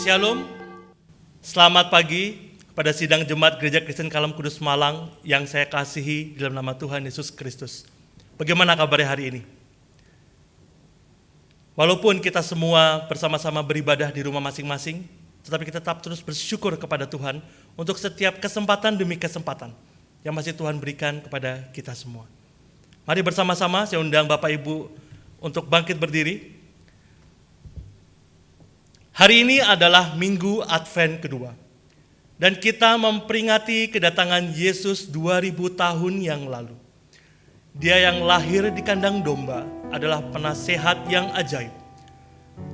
Shalom, selamat pagi kepada sidang Jemaat Gereja Kristen Kalem Kudus Malang yang saya kasihi dalam nama Tuhan Yesus Kristus. Bagaimana kabarnya hari ini? Walaupun kita semua bersama-sama beribadah di rumah masing-masing, tetapi kita tetap terus bersyukur kepada Tuhan untuk setiap kesempatan demi kesempatan yang masih Tuhan berikan kepada kita semua. Mari bersama-sama saya undang Bapak Ibu untuk bangkit berdiri. Hari ini adalah Minggu Advent kedua, dan kita memperingati kedatangan Yesus 2000 tahun yang lalu. Dia yang lahir di kandang domba adalah penasehat yang ajaib.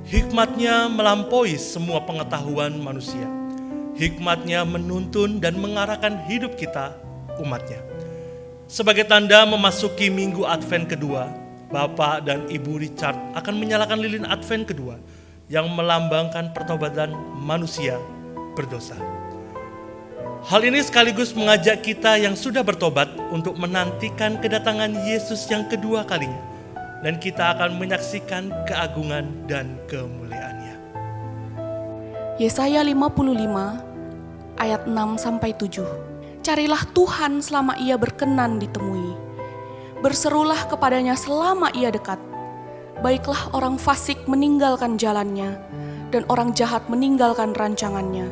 Hikmatnya melampaui semua pengetahuan manusia. Hikmatnya menuntun dan mengarahkan hidup kita, umatnya. Sebagai tanda memasuki Minggu Advent kedua, Bapak dan Ibu Richard akan menyalakan lilin Advent kedua yang melambangkan pertobatan manusia berdosa. Hal ini sekaligus mengajak kita yang sudah bertobat untuk menantikan kedatangan Yesus yang kedua kalinya, dan kita akan menyaksikan keagungan dan kemuliaannya. Yesaya 55 ayat 6-7. Carilah Tuhan selama ia berkenan ditemui. Berserulah kepadanya selama ia dekat. Baiklah orang fasik meninggalkan jalannya, dan orang jahat meninggalkan rancangannya.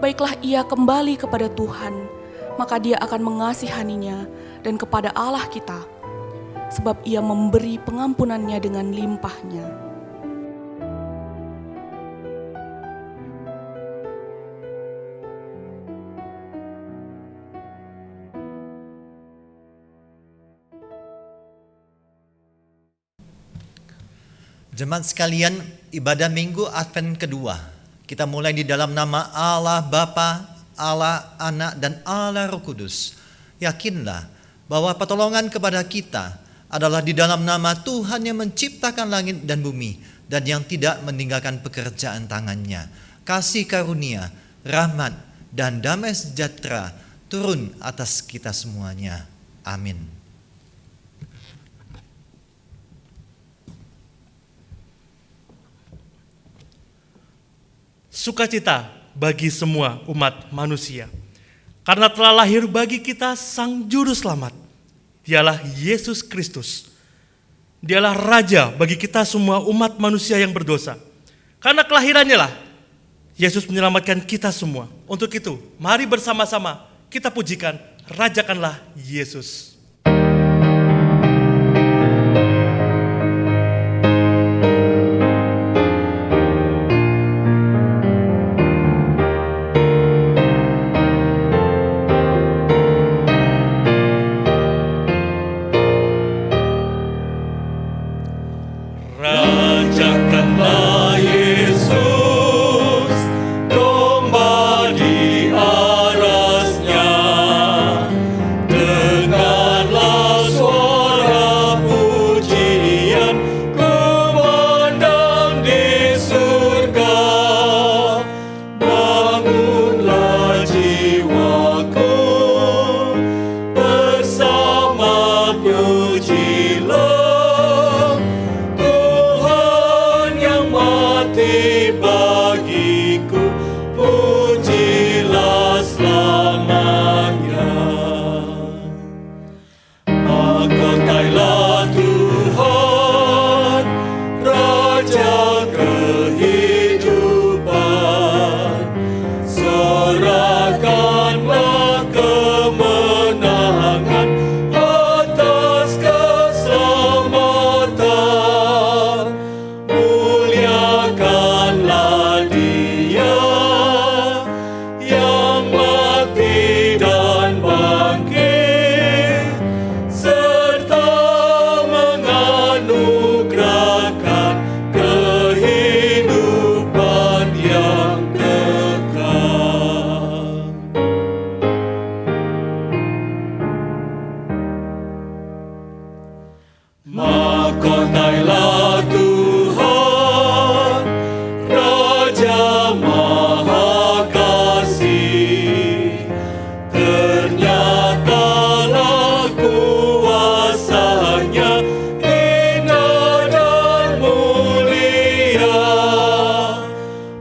Baiklah ia kembali kepada Tuhan, maka dia akan mengasihaninya, dan kepada Allah kita, sebab ia memberi pengampunannya dengan limpahnya. Jemaat sekalian, ibadah Minggu Advent kedua. Kita mulai di dalam nama Allah Bapa, Allah Anak, dan Allah Roh Kudus. Yakinlah bahwa pertolongan kepada kita adalah di dalam nama Tuhan yang menciptakan langit dan bumi dan yang tidak meninggalkan pekerjaan tangannya. Kasih karunia, rahmat, dan damai sejahtera turun atas kita semuanya. Amin. Sukacita bagi semua umat manusia, karena telah lahir bagi kita Sang Juru Selamat. Dialah Yesus Kristus. Dialah Raja bagi kita semua umat manusia yang berdosa. Karena kelahirannya lah Yesus menyelamatkan kita semua. Untuk itu, mari bersama-sama kita pujikan, rajakanlah Yesus.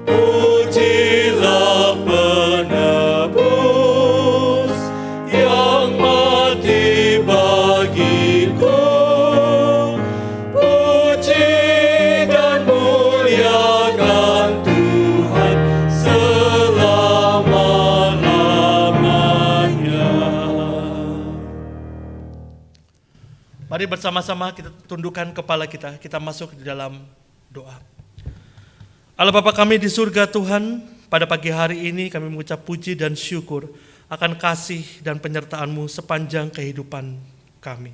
Puji Mari bersama-sama kita tundukkan kepala kita masuk di dalam doa. Allah Bapa kami di surga Tuhan, pada pagi hari ini kami mengucap puji dan syukur akan kasih dan penyertaan-Mu sepanjang kehidupan kami.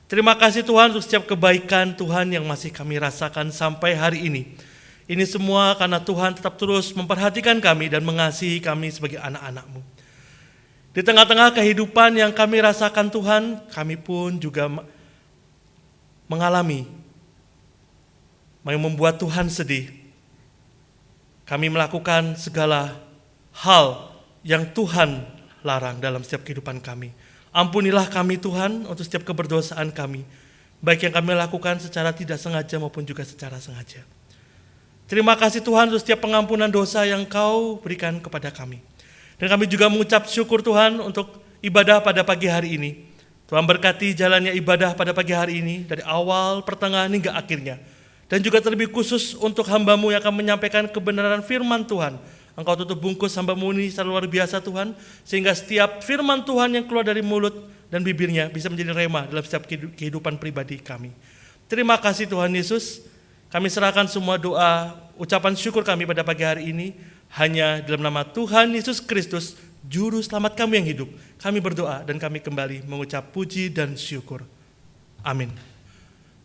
Terima kasih Tuhan untuk setiap kebaikan Tuhan yang masih kami rasakan sampai hari ini. Ini semua karena Tuhan tetap terus memperhatikan kami dan mengasihi kami sebagai anak-anak-Mu. Di tengah-tengah kehidupan yang kami rasakan Tuhan, kami pun juga mengalami yang membuat Tuhan sedih. Kami melakukan segala hal yang Tuhan larang dalam setiap kehidupan kami. Ampunilah kami Tuhan untuk setiap keberdosaan kami, baik yang kami lakukan secara tidak sengaja maupun juga secara sengaja. Terima kasih Tuhan untuk setiap pengampunan dosa yang Kau berikan kepada kami. Dan kami juga mengucap syukur Tuhan untuk ibadah pada pagi hari ini. Tuhan berkati jalannya ibadah pada pagi hari ini dari awal, pertengahan hingga akhirnya. Dan juga terlebih khusus untuk hamba-Mu yang akan menyampaikan kebenaran firman Tuhan. Engkau tutup bungkus hamba-Mu ini secara luar biasa Tuhan, sehingga setiap firman Tuhan yang keluar dari mulut dan bibirnya bisa menjadi rema dalam setiap kehidupan pribadi kami. Terima kasih Tuhan Yesus, kami serahkan semua doa, ucapan syukur kami pada pagi hari ini, hanya dalam nama Tuhan Yesus Kristus, Juru Selamat kami yang hidup. Kami berdoa dan kami kembali mengucap puji dan syukur. Amin.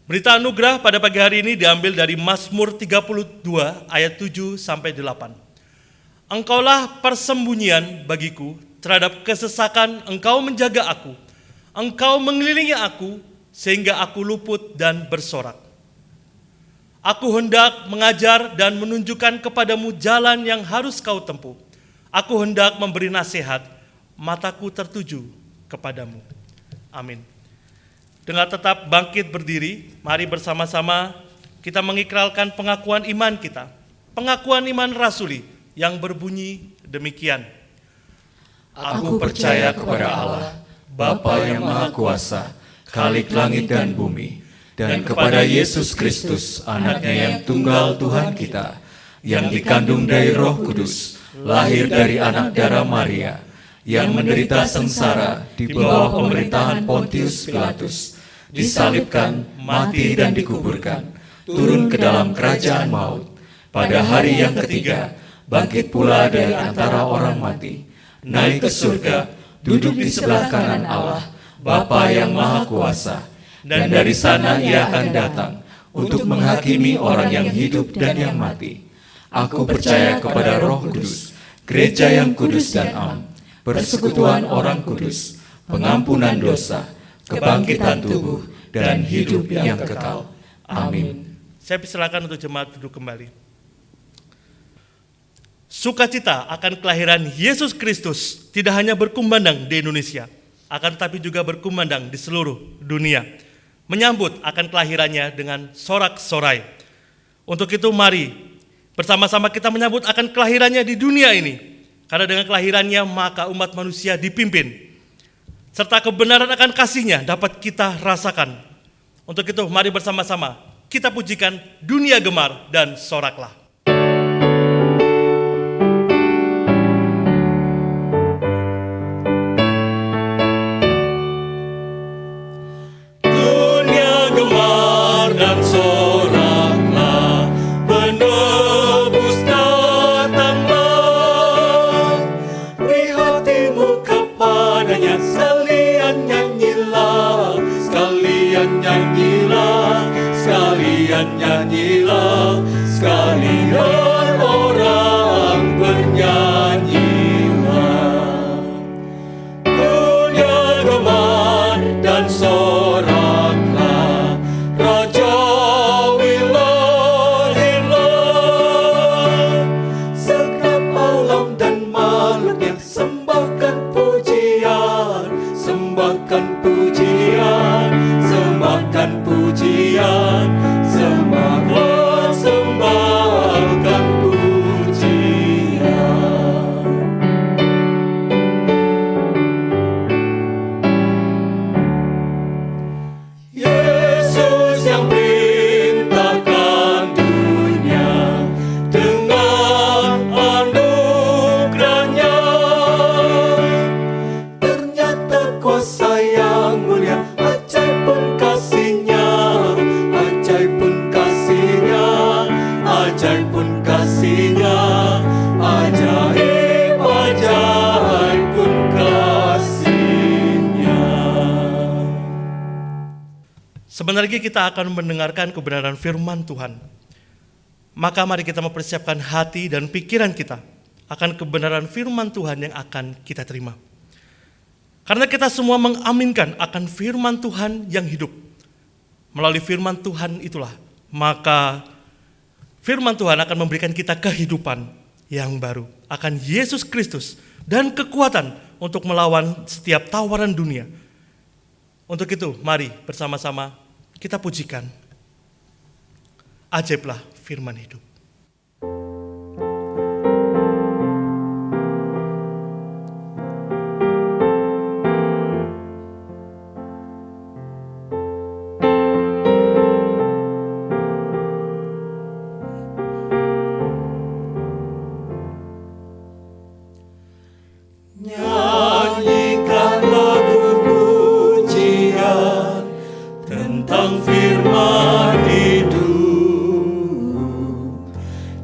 Berita anugerah pada pagi hari ini diambil dari Mazmur 32 ayat 7 sampai 8. Engkaulah persembunyian bagiku terhadap kesesakan, Engkau menjaga aku. Engkau mengelilingi aku sehingga aku luput dan bersorak. Aku hendak mengajar dan menunjukkan kepadamu jalan yang harus kau tempuh. Aku hendak memberi nasihat, mataku tertuju kepadamu. Amin. Dengan tetap bangkit berdiri, mari bersama-sama kita mengikrarkan pengakuan iman kita. Pengakuan iman rasuli yang berbunyi demikian. Aku percaya kepada Allah, Bapa yang Maha Kuasa, Khalik langit dan bumi, dan kepada Yesus Kristus, anaknya yang tunggal Tuhan kita, yang dikandung dari Roh Kudus, lahir dari anak darah Maria, yang menderita sengsara di bawah pemerintahan Pontius Pilatus, disalibkan, mati dan dikuburkan, turun ke dalam kerajaan maut. Pada hari yang ketiga, bangkit pula dari antara orang mati, naik ke surga, duduk di sebelah kanan Allah, Bapa yang Maha Kuasa, dan dari sana Ia akan datang untuk menghakimi orang yang hidup dan yang mati. Aku percaya kepada Roh Kudus, gereja yang kudus dan am, persekutuan orang kudus, pengampunan dosa, kebangkitan tubuh, dan hidup yang kekal. Amin. Saya persilakan untuk jemaat duduk kembali. Sukacita akan kelahiran Yesus Kristus tidak hanya berkumandang di Indonesia, akan tetapi juga berkumandang di seluruh dunia. Menyambut akan kelahirannya dengan sorak-sorai. Untuk itu mari bersama-sama kita menyambut akan kelahirannya di dunia ini. Karena dengan kelahirannya maka umat manusia dipimpin. Serta kebenaran akan kasih-Nya dapat kita rasakan. Untuk itu mari bersama-sama kita pujikan dunia gemar dan soraklah. Dunia gemar dan soraklah, penebus datanglah. Beri hatimu kepadanya, sekalian nyanyilah, sekalian nyanyilah, sekalian nyanyilah, sekalian Sebentar lagi kita akan mendengarkan kebenaran firman Tuhan. Maka mari kita mempersiapkan hati dan pikiran kita akan kebenaran firman Tuhan yang akan kita terima. Karena kita semua mengaminkan akan firman Tuhan yang hidup. Melalui firman Tuhan itulah, maka firman Tuhan akan memberikan kita kehidupan yang baru. Akan Yesus Kristus dan kekuatan untuk melawan setiap tawaran dunia. Untuk itu, mari bersama-sama kita pujikan. Ajaiblah firman hidup. Nyanyikan lagu pujian tentang firman hidup.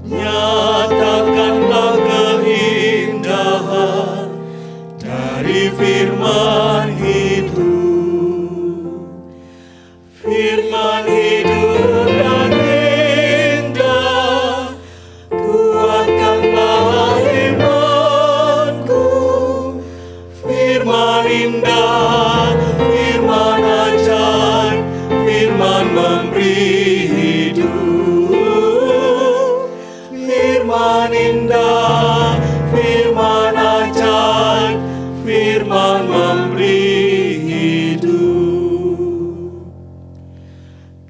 Nyatakanlah keindahan dari firman hidup. Firman hidup dan indah, kuatkanlah imanku. Firman indah, firman ajaib, firman memberi hidup. Firman indah, firman ajaib, firman memberi hidup.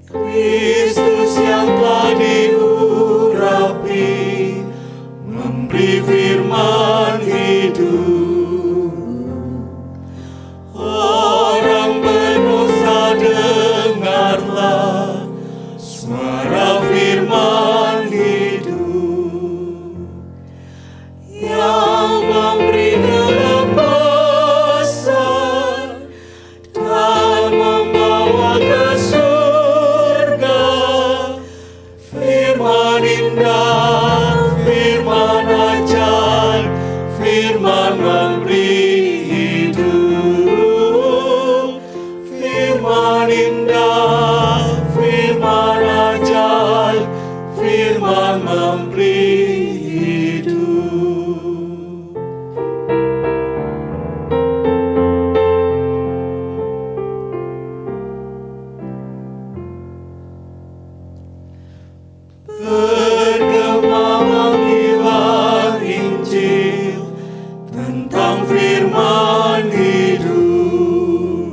Kristus yang telah diurapi, memberi firman hidup. Orang berdosa dengarlah suara firman hidup yang memberi kelepasan dan membawa ke surga. Firman indah, firman ajaib, firman memberi hidup. Firman indah, firman ajaib, firman memberi hidup. Bergema panggilan Injil tentang firman hidup,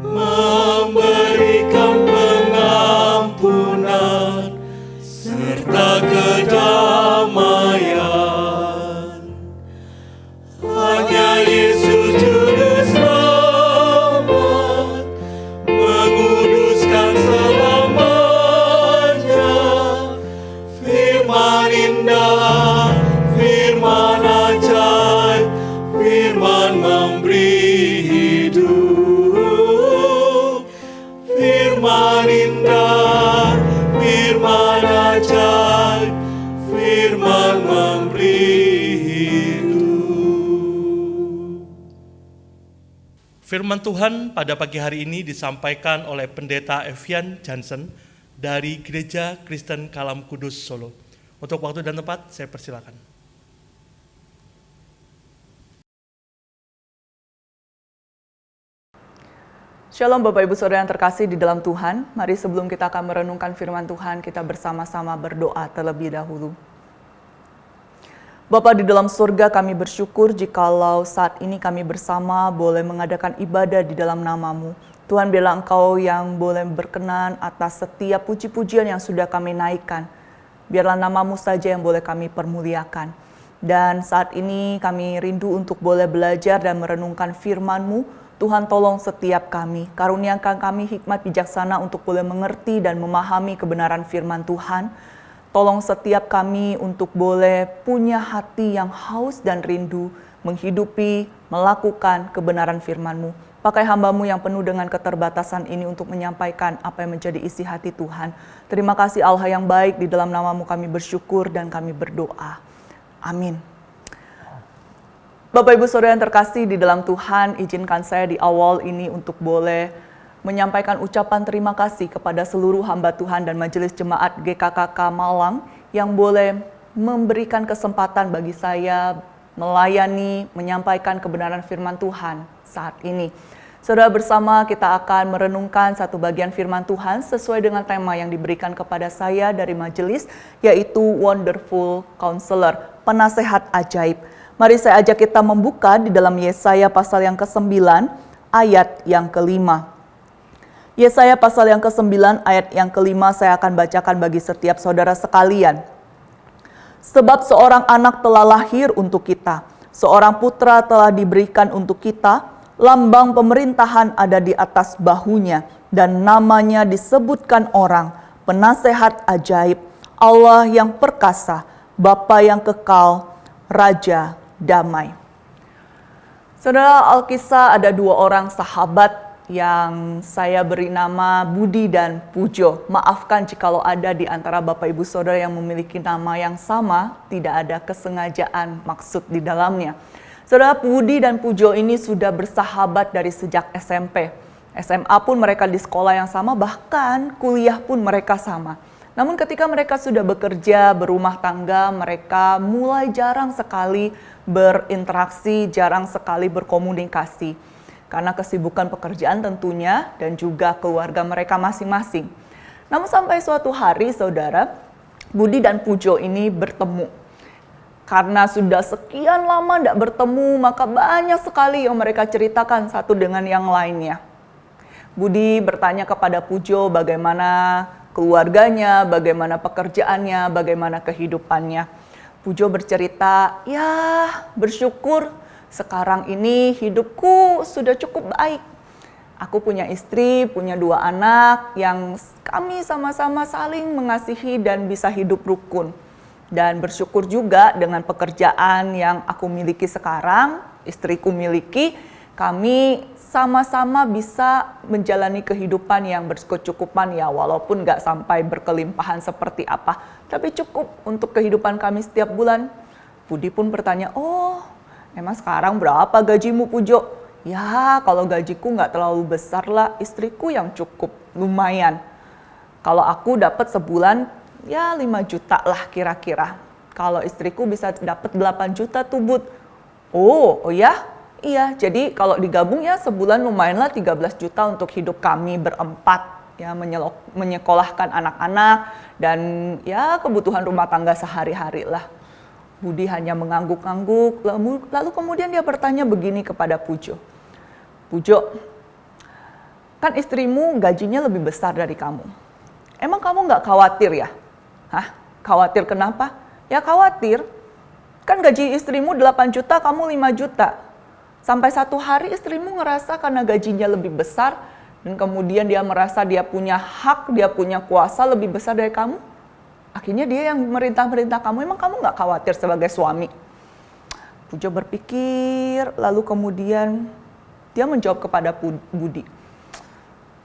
memberikan pengampunan serta kedamaian. Hanya Yesus juru selamat, menguduskan selamanya. Firman indah, firman ajaib, firman memberi hidup. Firman indah, firman ajaib, firman memberi hidup. Firman Tuhan pada pagi hari ini disampaikan oleh Pendeta Evian Jansen dari Gereja Kristen Kalam Kudus Solo. Untuk waktu dan tempat saya persilakan. Shalom Bapak Ibu Saudara yang terkasih di dalam Tuhan. Mari sebelum kita akan merenungkan firman Tuhan, kita bersama-sama berdoa terlebih dahulu. Bapa di dalam surga, kami bersyukur jikalau saat ini kami bersama boleh mengadakan ibadah di dalam nama-Mu. Tuhan, biarlah Engkau yang boleh berkenan atas setiap puji-pujian yang sudah kami naikkan. Biarlah nama-Mu saja yang boleh kami permuliakan. Dan saat ini kami rindu untuk boleh belajar dan merenungkan firman-Mu. Tuhan, tolong setiap kami, karuniakan kami hikmat bijaksana untuk boleh mengerti dan memahami kebenaran firman Tuhan. Tolong setiap kami untuk boleh punya hati yang haus dan rindu, menghidupi, melakukan kebenaran firman-Mu. Pakai hamba-Mu yang penuh dengan keterbatasan ini untuk menyampaikan apa yang menjadi isi hati Tuhan. Terima kasih Allah yang baik, di dalam nama-Mu kami bersyukur dan kami berdoa. Amin. Bapak Ibu Saudara yang terkasih di dalam Tuhan, izinkan saya di awal ini untuk boleh menyampaikan ucapan terima kasih kepada seluruh hamba Tuhan dan Majelis Jemaat GKKK Malang yang boleh memberikan kesempatan bagi saya melayani, menyampaikan kebenaran firman Tuhan saat ini. Saudara, bersama kita akan merenungkan satu bagian firman Tuhan sesuai dengan tema yang diberikan kepada saya dari majelis, yaitu Wonderful Counselor, penasehat ajaib. Mari saya ajak kita membuka di dalam Yesaya pasal yang ke-9 ayat yang ke-5. Yesaya pasal yang ke-9 ayat yang ke-5 saya akan bacakan bagi setiap saudara sekalian. Sebab seorang anak telah lahir untuk kita, seorang putra telah diberikan untuk kita, lambang pemerintahan ada di atas bahunya, dan namanya disebutkan orang, penasehat ajaib, Allah yang perkasa, Bapa yang kekal, Raja damai. Saudara, Alkisah ada dua orang sahabat yang saya beri nama Budi dan Pujo. Maafkan jikalau ada di antara Bapak Ibu Saudara yang memiliki nama yang sama, tidak ada kesengajaan maksud di dalamnya. Saudara, Budi dan Pujo ini sudah bersahabat dari sejak SMP. SMA pun mereka di sekolah yang sama, bahkan kuliah pun mereka sama. Namun ketika mereka sudah bekerja, berumah tangga, mereka mulai jarang sekali berinteraksi, jarang sekali berkomunikasi. Karena kesibukan pekerjaan tentunya dan juga keluarga mereka masing-masing. Namun sampai suatu hari, saudara, Budi dan Pujo ini bertemu. Karena sudah sekian lama tidak bertemu, maka banyak sekali yang mereka ceritakan satu dengan yang lainnya. Budi bertanya kepada Pujo bagaimana keluarganya, bagaimana pekerjaannya, bagaimana kehidupannya. Pujo bercerita, ya bersyukur sekarang ini hidupku sudah cukup baik. Aku punya istri, punya 2 anak yang kami sama-sama saling mengasihi dan bisa hidup rukun. Dan bersyukur juga dengan pekerjaan yang aku miliki sekarang, istriku miliki, kami sama-sama bisa menjalani kehidupan yang berkecukupan ya, walaupun nggak sampai berkelimpahan seperti apa, tapi cukup untuk kehidupan kami setiap bulan. Budi pun bertanya, oh emang sekarang berapa gajimu, Pujo? Ya, kalau gajiku nggak terlalu besar lah, istriku yang cukup, lumayan. Kalau aku dapat sebulan, ya 5 juta lah kira-kira. Kalau istriku bisa dapat 8 juta tuh, Bud. Oh ya? Iya, jadi kalau digabung ya sebulan lumayan lah 13 juta untuk hidup kami berempat. Ya, menyekolahkan anak-anak dan ya kebutuhan rumah tangga sehari-hari lah. Budi hanya mengangguk-angguk, lalu kemudian dia bertanya begini kepada Pujo. Pujo, kan istrimu gajinya lebih besar dari kamu. Emang kamu nggak khawatir ya? Hah? Khawatir kenapa? Ya khawatir, kan gaji istrimu 8 juta, kamu 5 juta. Sampai satu hari istrimu ngerasa karena gajinya lebih besar, dan kemudian dia merasa dia punya hak, dia punya kuasa lebih besar dari kamu. Akhirnya dia yang merintah-merintah kamu, emang kamu nggak khawatir sebagai suami? Pujo berpikir, lalu kemudian dia menjawab kepada Budi.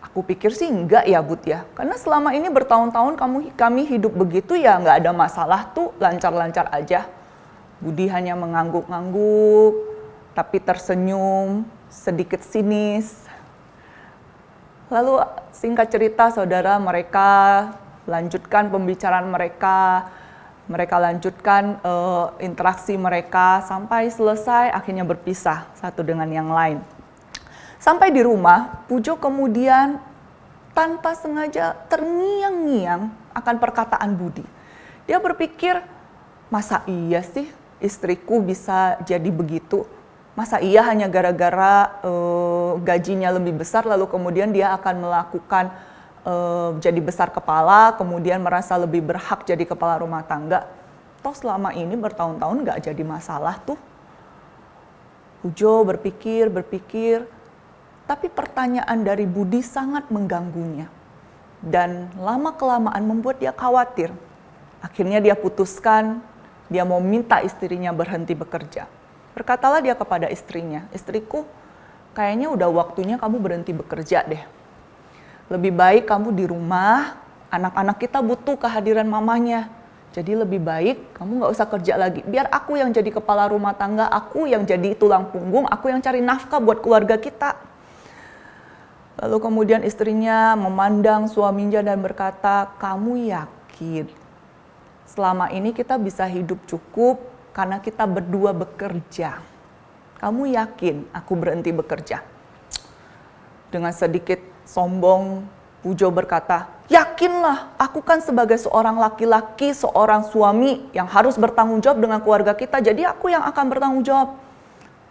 Aku pikir sih enggak ya, Bud ya. Karena selama ini bertahun-tahun kami hidup begitu ya, nggak ada masalah tuh, lancar-lancar aja. Budi hanya mengangguk-angguk, tapi tersenyum, sedikit sinis. Lalu singkat cerita, saudara, mereka lanjutkan pembicaraan mereka lanjutkan interaksi mereka sampai selesai, akhirnya berpisah satu dengan yang lain. Sampai di rumah, Pujo kemudian tanpa sengaja terngiang-ngiang akan perkataan Budi. Dia berpikir, masa iya sih istriku bisa jadi begitu? Masa iya hanya gara-gara gajinya lebih besar lalu kemudian dia akan melakukan jadi besar kepala, kemudian merasa lebih berhak jadi kepala rumah tangga. Toh selama ini bertahun-tahun nggak jadi masalah tuh. Pujo berpikir, tapi pertanyaan dari Budi sangat mengganggunya. Dan lama-kelamaan membuat dia khawatir. Akhirnya dia putuskan, dia mau minta istrinya berhenti bekerja. Berkatalah dia kepada istrinya, istriku, kayaknya udah waktunya kamu berhenti bekerja deh. Lebih baik kamu di rumah, anak-anak kita butuh kehadiran mamanya. Jadi lebih baik kamu nggak usah kerja lagi. Biar aku yang jadi kepala rumah tangga, aku yang jadi tulang punggung, aku yang cari nafkah buat keluarga kita. Lalu kemudian istrinya memandang suaminya dan berkata, "Kamu yakin selama ini kita bisa hidup cukup karena kita berdua bekerja? Kamu yakin aku berhenti bekerja?" Dengan sedikit sombong, Pujo berkata, "Yakinlah, aku kan sebagai seorang laki-laki, seorang suami yang harus bertanggung jawab dengan keluarga kita, jadi aku yang akan bertanggung jawab."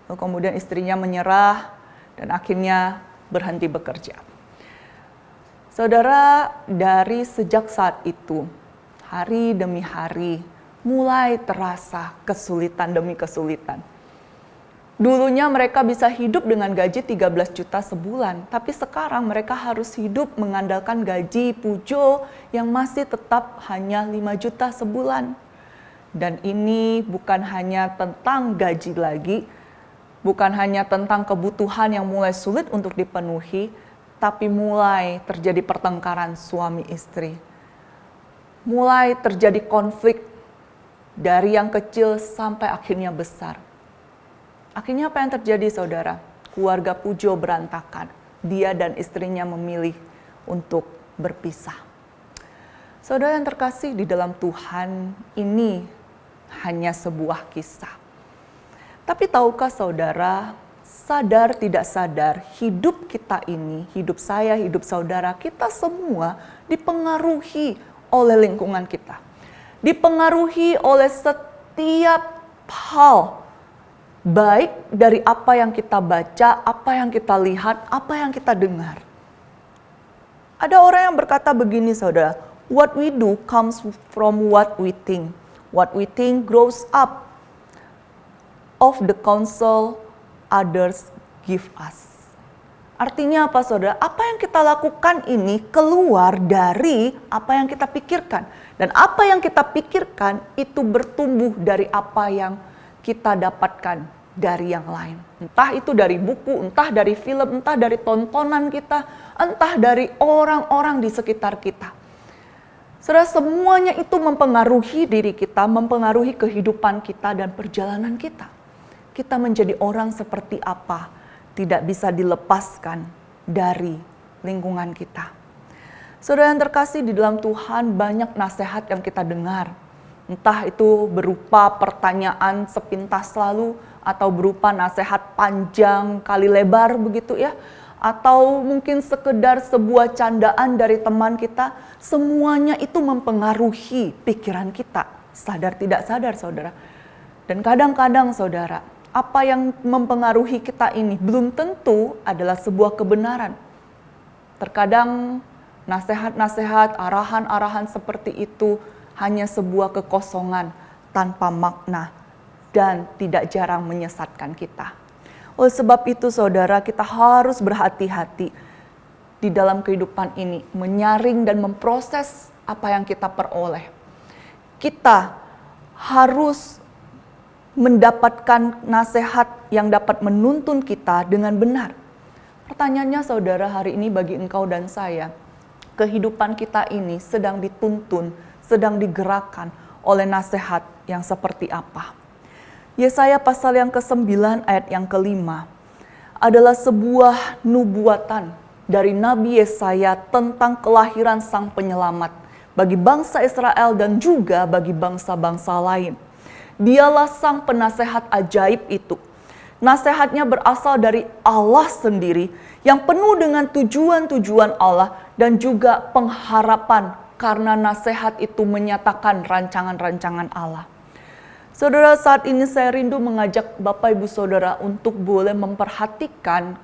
Lalu kemudian istrinya menyerah dan akhirnya berhenti bekerja. Saudara, dari sejak saat itu, hari demi hari, mulai terasa kesulitan demi kesulitan. Dulunya mereka bisa hidup dengan gaji 13 juta sebulan, tapi sekarang mereka harus hidup mengandalkan gaji Pujo yang masih tetap hanya 5 juta sebulan. Dan ini bukan hanya tentang gaji lagi, bukan hanya tentang kebutuhan yang mulai sulit untuk dipenuhi, tapi mulai terjadi pertengkaran suami istri. Mulai terjadi konflik dari yang kecil sampai akhirnya besar. Akhirnya apa yang terjadi, saudara? Keluarga Pujo berantakan. Dia dan istrinya memilih untuk berpisah. Saudara yang terkasih di dalam Tuhan, ini hanya sebuah kisah. Tapi tahukah saudara, sadar tidak sadar, hidup kita ini, hidup saya, hidup saudara, kita semua dipengaruhi oleh lingkungan kita. Dipengaruhi oleh setiap hal, baik dari apa yang kita baca, apa yang kita lihat, apa yang kita dengar. Ada orang yang berkata begini, saudara, what we do comes from what we think. What we think grows up of the counsel others give us. Artinya apa, saudara? Apa yang kita lakukan ini keluar dari apa yang kita pikirkan. Dan apa yang kita pikirkan itu bertumbuh dari apa yang kita dapatkan dari yang lain. Entah itu dari buku, entah dari film, entah dari tontonan kita, entah dari orang-orang di sekitar kita. Saudara, semuanya itu mempengaruhi diri kita, mempengaruhi kehidupan kita dan perjalanan kita. Kita menjadi orang seperti apa, tidak bisa dilepaskan dari lingkungan kita. Saudara yang terkasih di dalam Tuhan, banyak nasihat yang kita dengar. Entah itu berupa pertanyaan sepintas lalu, atau berupa nasihat panjang kali lebar begitu ya. Atau mungkin sekedar sebuah candaan dari teman kita. Semuanya itu mempengaruhi pikiran kita, sadar tidak sadar, saudara. Dan kadang-kadang, saudara, apa yang mempengaruhi kita ini belum tentu adalah sebuah kebenaran. Terkadang nasihat-nasihat, arahan-arahan seperti itu hanya sebuah kekosongan tanpa makna dan tidak jarang menyesatkan kita. Oleh sebab itu, saudara, kita harus berhati-hati di dalam kehidupan ini, menyaring dan memproses apa yang kita peroleh. Kita harus mendapatkan nasihat yang dapat menuntun kita dengan benar. Pertanyaannya, saudara, hari ini bagi engkau dan saya, kehidupan kita ini sedang dituntun, sedang digerakkan oleh nasihat yang seperti apa? Yesaya pasal yang ke-9 ayat yang ke-5 adalah sebuah nubuatan dari Nabi Yesaya tentang kelahiran Sang Penyelamat bagi bangsa Israel dan juga bagi bangsa-bangsa lain. Dialah sang penasehat ajaib itu. Nasihatnya berasal dari Allah sendiri yang penuh dengan tujuan-tujuan Allah dan juga pengharapan karena nasihat itu menyatakan rancangan-rancangan Allah. Saudara, saat ini saya rindu mengajak Bapak Ibu Saudara untuk boleh memperhatikan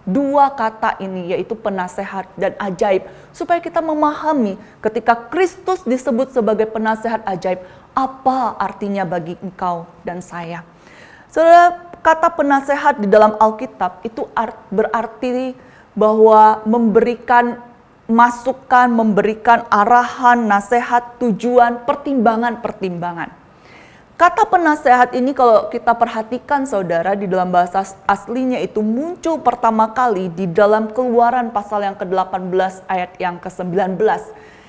dua kata ini, yaitu penasehat dan ajaib, supaya kita memahami ketika Kristus disebut sebagai penasehat ajaib, apa artinya bagi engkau dan saya. Saudara, kata penasehat di dalam Alkitab itu berarti bahwa memberikan masukan, memberikan arahan, nasihat, tujuan, pertimbangan-pertimbangan. Kata penasehat ini kalau kita perhatikan, saudara, di dalam bahasa aslinya itu muncul pertama kali di dalam Keluaran pasal yang ke-18 ayat yang ke-19.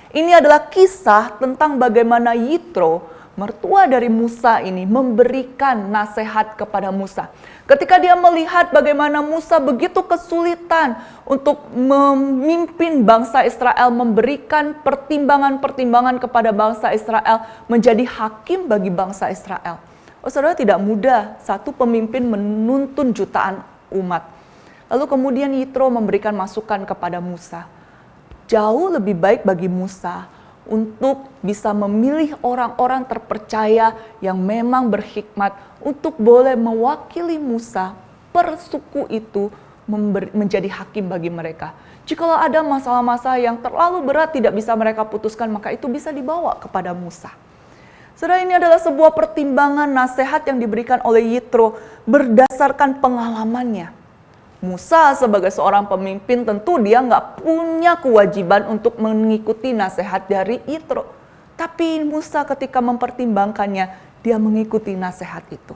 Ini adalah kisah tentang bagaimana Yitro mertua dari Musa ini memberikan nasihat kepada Musa. Ketika dia melihat bagaimana Musa begitu kesulitan untuk memimpin bangsa Israel, memberikan pertimbangan-pertimbangan kepada bangsa Israel, menjadi hakim bagi bangsa Israel. Oh saudara, tidak mudah satu pemimpin menuntun jutaan umat. Lalu kemudian Yitro memberikan masukan kepada Musa. Jauh lebih baik bagi Musa untuk bisa memilih orang-orang terpercaya yang memang berhikmat untuk boleh mewakili Musa per suku itu menjadi hakim bagi mereka. Jikalau ada masalah-masalah yang terlalu berat tidak bisa mereka putuskan, maka itu bisa dibawa kepada Musa. Saudara, ini adalah sebuah pertimbangan nasihat yang diberikan oleh Yitro berdasarkan pengalamannya. Musa sebagai seorang pemimpin tentu dia nggak punya kewajiban untuk mengikuti nasihat dari Yitro. Tapi Musa ketika mempertimbangkannya, dia mengikuti nasihat itu.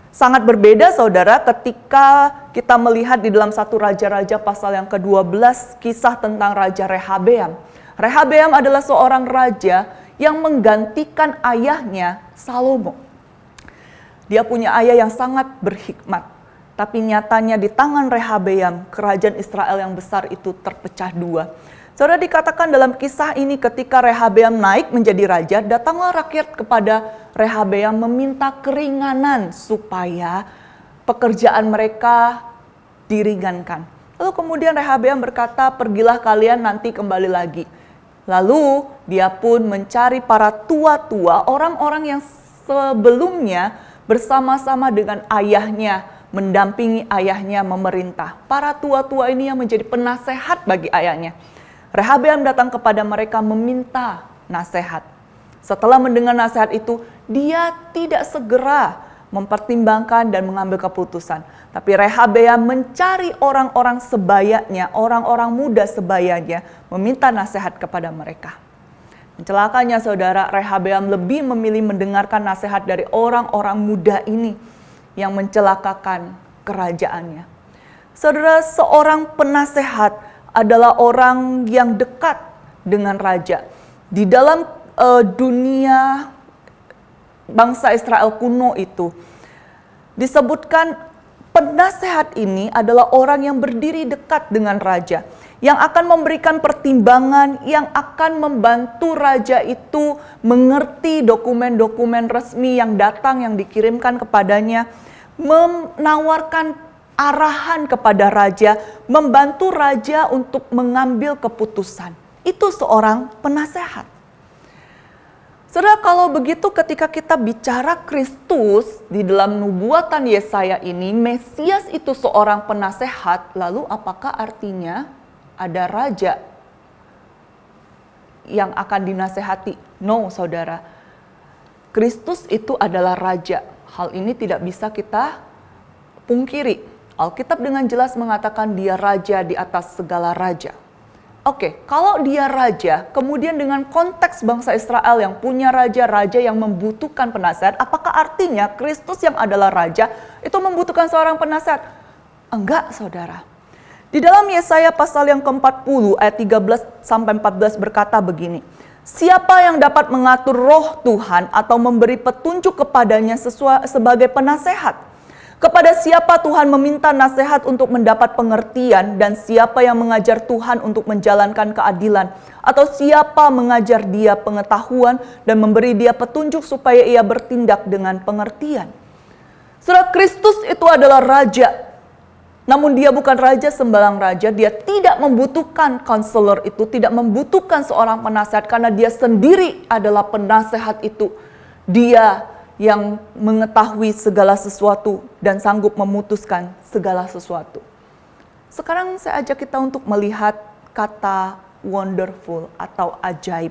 Sangat berbeda saudara ketika kita melihat di dalam 1 Raja-Raja pasal yang ke-12, kisah tentang Raja Rehabeam. Rehabeam adalah seorang raja yang menggantikan ayahnya Salomo. Dia punya ayah yang sangat berhikmat. Tapi nyatanya di tangan Rehabeam, kerajaan Israel yang besar itu terpecah dua. Saudara, dikatakan dalam kisah ini ketika Rehabeam naik menjadi raja, datanglah rakyat kepada Rehabeam meminta keringanan supaya pekerjaan mereka diringankan. Lalu kemudian Rehabeam berkata, pergilah kalian nanti kembali lagi. Lalu dia pun mencari para tua-tua, orang-orang yang sebelumnya bersama-sama dengan ayahnya, mendampingi ayahnya memerintah. Para tua-tua ini yang menjadi penasehat bagi ayahnya. Rehabeam datang kepada mereka meminta nasihat. Setelah mendengar nasihat itu, dia tidak segera mempertimbangkan dan mengambil keputusan. Tapi Rehabeam mencari orang-orang sebayanya, orang-orang muda sebayanya, meminta nasihat kepada mereka. Celakanya saudara, Rehabeam lebih memilih mendengarkan nasihat dari orang-orang muda ini yang mencelakakan kerajaannya. Saudara, seorang penasehat adalah orang yang dekat dengan raja. Di dalam dunia bangsa Israel kuno itu disebutkan penasehat ini adalah orang yang berdiri dekat dengan raja, yang akan memberikan pertimbangan, yang akan membantu raja itu mengerti dokumen-dokumen resmi yang datang, yang dikirimkan kepadanya, menawarkan arahan kepada raja, membantu raja untuk mengambil keputusan. Itu seorang penasehat. Saudara, kalau begitu ketika kita bicara Kristus di dalam nubuatan Yesaya ini, Mesias itu seorang penasehat, lalu apakah artinya ada raja yang akan dinasehati? No, saudara. Kristus itu adalah raja. Hal ini tidak bisa kita pungkiri. Alkitab dengan jelas mengatakan dia raja di atas segala raja. Oke, kalau dia raja, kemudian dengan konteks bangsa Israel yang punya raja-raja yang membutuhkan penasehat, apakah artinya Kristus yang adalah raja itu membutuhkan seorang penasehat? Enggak, saudara. Di dalam Yesaya pasal yang ke-40 ayat 13-14 berkata begini, siapa yang dapat mengatur roh Tuhan atau memberi petunjuk kepadanya sebagai penasehat? Kepada siapa Tuhan meminta nasihat untuk mendapat pengertian, dan siapa yang mengajar Tuhan untuk menjalankan keadilan? Atau siapa mengajar dia pengetahuan dan memberi dia petunjuk supaya ia bertindak dengan pengertian? Saudara, Kristus itu adalah raja. Namun dia bukan raja sembarang raja, dia tidak membutuhkan konselor itu, tidak membutuhkan seorang penasehat karena dia sendiri adalah penasehat itu. Dia yang mengetahui segala sesuatu dan sanggup memutuskan segala sesuatu. Sekarang saya ajak kita untuk melihat kata wonderful atau ajaib.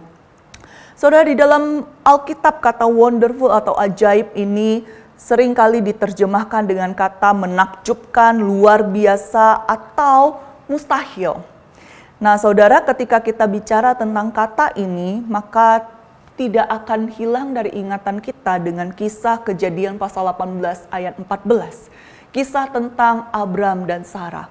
Saudara, di dalam Alkitab kata wonderful atau ajaib ini seringkali diterjemahkan dengan kata menakjubkan, luar biasa, atau mustahil. Nah saudara, ketika kita bicara tentang kata ini, maka tidak akan hilang dari ingatan kita dengan kisah Kejadian pasal 18 ayat 14. Kisah tentang Abram dan Sarah.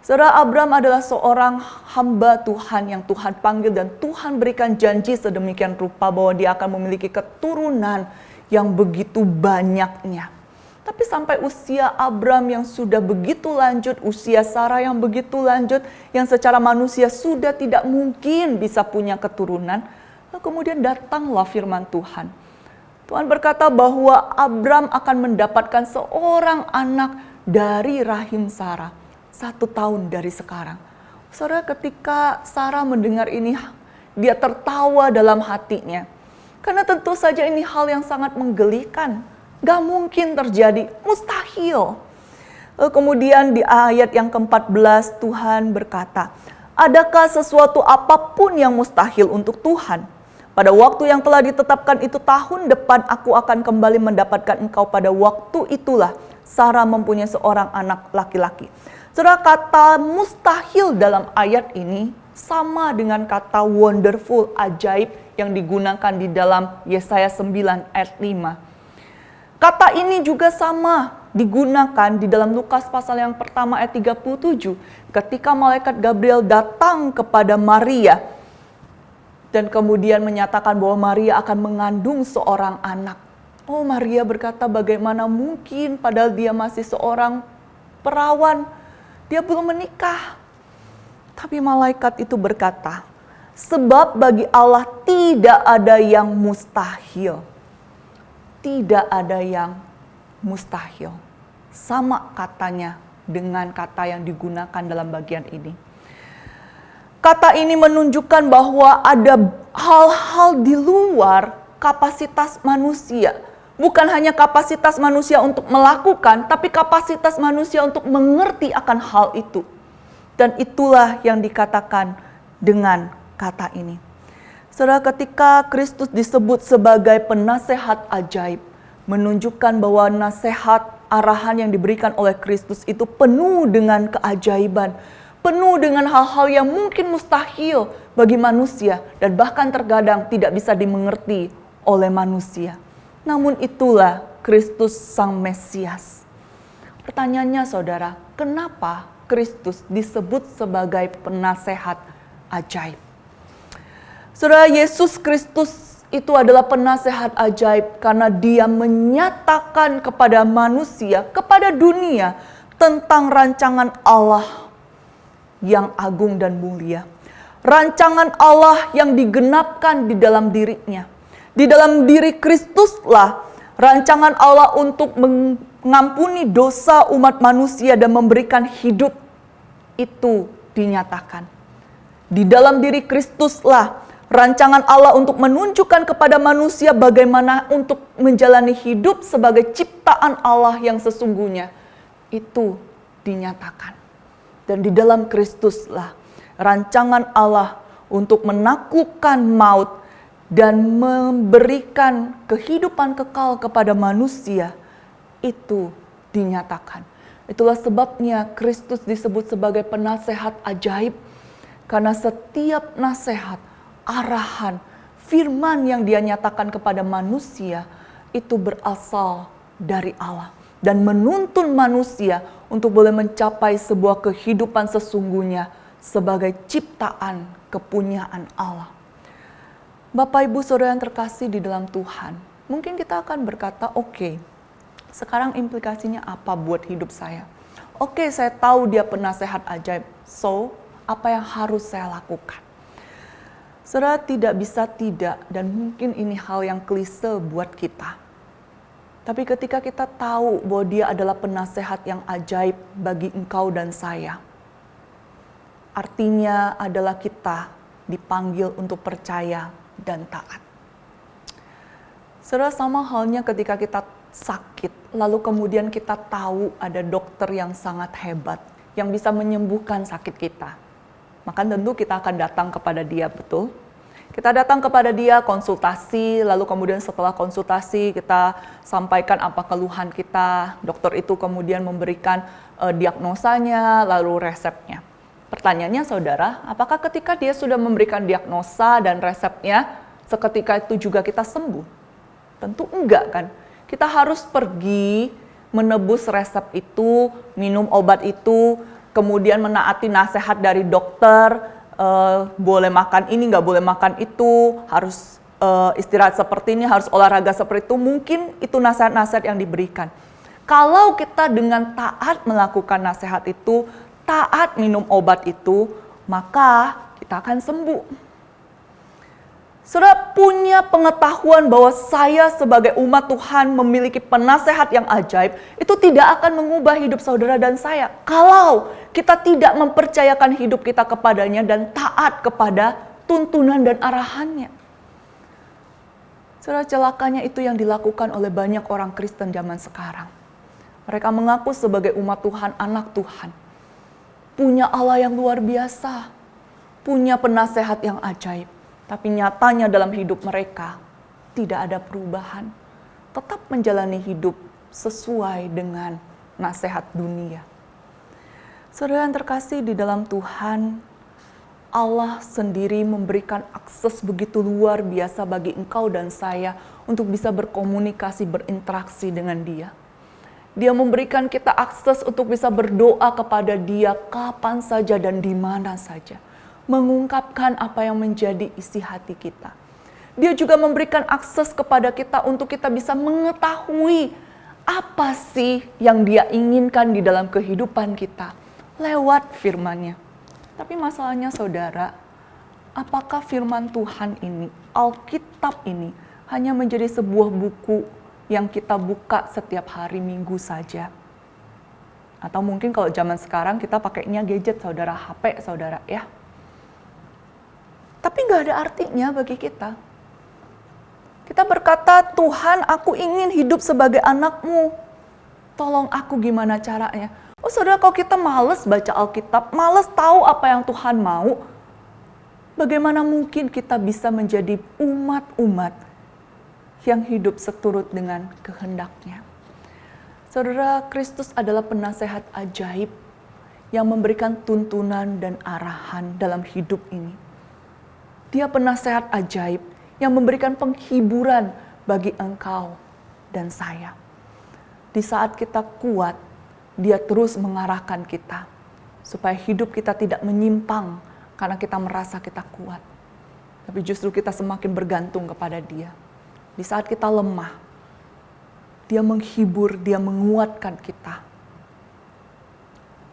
Saudara, Abram adalah seorang hamba Tuhan yang Tuhan panggil dan Tuhan berikan janji sedemikian rupa bahwa dia akan memiliki keturunan yang begitu banyaknya. Tapi sampai usia Abram yang sudah begitu lanjut, usia Sarah yang begitu lanjut, yang secara manusia sudah tidak mungkin bisa punya keturunan, lalu kemudian datanglah firman Tuhan. Tuhan berkata bahwa Abram akan mendapatkan seorang anak dari rahim Sarah. 1 tahun dari sekarang. Saudara, ketika Sarah mendengar ini, dia tertawa dalam hatinya. Karena tentu saja ini hal yang sangat menggelikan. Gak mungkin terjadi, mustahil. Kemudian di ayat yang ke-14 Tuhan berkata, adakah sesuatu apapun yang mustahil untuk Tuhan? Pada waktu yang telah ditetapkan itu tahun depan aku akan kembali mendapatkan engkau. Pada waktu itulah Sarah mempunyai seorang anak laki-laki. Saudara, kata mustahil dalam ayat ini sama dengan kata wonderful, ajaib yang digunakan di dalam Yesaya 9 ayat 5. Kata ini juga sama digunakan di dalam Lukas pasal yang pertama ayat 37. Ketika malaikat Gabriel datang kepada Maria dan kemudian menyatakan bahwa Maria akan mengandung seorang anak. Oh, Maria berkata, bagaimana mungkin padahal dia masih seorang perawan. Dia belum menikah. Tapi malaikat itu berkata, sebab bagi Allah tidak ada yang mustahil. Tidak ada yang mustahil. Sama katanya dengan kata yang digunakan dalam bagian ini. Kata ini menunjukkan bahwa ada hal-hal di luar kapasitas manusia. Bukan hanya kapasitas manusia untuk melakukan, tapi kapasitas manusia untuk mengerti akan hal itu. Dan itulah yang dikatakan dengan kata ini. Saudara, ketika Kristus disebut sebagai penasehat ajaib, menunjukkan bahwa nasihat arahan yang diberikan oleh Kristus itu penuh dengan keajaiban, penuh dengan hal-hal yang mungkin mustahil bagi manusia dan bahkan terkadang tidak bisa dimengerti oleh manusia. Namun itulah Kristus Sang Mesias. Pertanyaannya saudara, kenapa Kristus disebut sebagai penasehat ajaib? Saudara, Yesus Kristus itu adalah penasehat ajaib karena dia menyatakan kepada manusia, kepada dunia tentang rancangan Allah yang agung dan mulia. Rancangan Allah yang digenapkan di dalam dirinya. Di dalam diri Kristuslah rancangan Allah untuk mengampuni dosa umat manusia dan memberikan hidup itu dinyatakan. Di dalam diri Kristuslah rancangan Allah untuk menunjukkan kepada manusia bagaimana untuk menjalani hidup sebagai ciptaan Allah yang sesungguhnya itu dinyatakan. Dan di dalam Kristuslah rancangan Allah untuk menaklukkan maut dan memberikan kehidupan kekal kepada manusia itu dinyatakan. Itulah sebabnya Kristus disebut sebagai penasehat ajaib. Karena setiap nasihat, arahan, firman yang dia nyatakan kepada manusia itu berasal dari Allah. Dan menuntun manusia untuk boleh mencapai sebuah kehidupan sesungguhnya sebagai ciptaan kepunyaan Allah. Bapak, Ibu, Saudara yang terkasih di dalam Tuhan, mungkin kita akan berkata, oke, sekarang implikasinya apa buat hidup saya? Oke, saya tahu dia penasehat ajaib, so apa yang harus saya lakukan? Saudara, tidak bisa tidak, dan mungkin ini hal yang klise buat kita. Tapi ketika kita tahu bahwa dia adalah penasehat yang ajaib bagi engkau dan saya, artinya adalah kita dipanggil untuk percaya dan taat. Saudara, sama halnya ketika kita sakit, lalu kemudian kita tahu ada dokter yang sangat hebat, yang bisa menyembuhkan sakit kita. Maka tentu kita akan datang kepada dia, betul? Kita datang kepada dia, konsultasi, lalu kemudian setelah konsultasi kita sampaikan apa keluhan kita. Dokter itu kemudian memberikan diagnosanya, lalu resepnya. Pertanyaannya saudara, apakah ketika dia sudah memberikan diagnosa dan resepnya, seketika itu juga kita sembuh? Tentu enggak kan? Kita harus pergi menebus resep itu, minum obat itu, kemudian menaati nasihat dari dokter, boleh makan ini, nggak boleh makan itu, harus istirahat seperti ini, harus olahraga seperti itu. Mungkin itu nasihat-nasihat yang diberikan. Kalau kita dengan taat melakukan nasihat itu, taat minum obat itu, maka kita akan sembuh. Saudara punya pengetahuan bahwa saya sebagai umat Tuhan memiliki penasehat yang ajaib, itu tidak akan mengubah hidup saudara dan saya kalau kita tidak mempercayakan hidup kita kepadanya dan taat kepada tuntunan dan arahannya. Saudara, celakanya itu yang dilakukan oleh banyak orang Kristen zaman sekarang. Mereka mengaku sebagai umat Tuhan, anak Tuhan, punya Allah yang luar biasa, punya penasehat yang ajaib. Tapi nyatanya dalam hidup mereka tidak ada perubahan. Tetap menjalani hidup sesuai dengan nasihat dunia. Saudara yang terkasih di dalam Tuhan, Allah sendiri memberikan akses begitu luar biasa bagi engkau dan saya untuk bisa berkomunikasi, berinteraksi dengan Dia. Dia memberikan kita akses untuk bisa berdoa kepada Dia kapan saja dan di mana saja. Mengungkapkan apa yang menjadi isi hati kita. Dia juga memberikan akses kepada kita untuk kita bisa mengetahui apa sih yang Dia inginkan di dalam kehidupan kita lewat firman-Nya. Tapi masalahnya saudara, apakah firman Tuhan ini, Alkitab ini, hanya menjadi sebuah buku yang kita buka setiap hari Minggu saja? Atau mungkin kalau zaman sekarang kita pakainya gadget saudara, HP saudara ya. Tapi nggak ada artinya bagi kita. Kita berkata, Tuhan aku ingin hidup sebagai anak-Mu. Tolong aku gimana caranya? Oh saudara, kalau kita males baca Alkitab, males tahu apa yang Tuhan mau, bagaimana mungkin kita bisa menjadi umat-umat yang hidup seturut dengan kehendak-Nya? Saudara, Kristus adalah penasehat ajaib yang memberikan tuntunan dan arahan dalam hidup ini. Dia penasehat ajaib yang memberikan penghiburan bagi engkau dan saya. Di saat kita kuat, Dia terus mengarahkan kita supaya hidup kita tidak menyimpang karena kita merasa kita kuat. Tapi justru kita semakin bergantung kepada Dia. Di saat kita lemah, Dia menghibur, Dia menguatkan kita.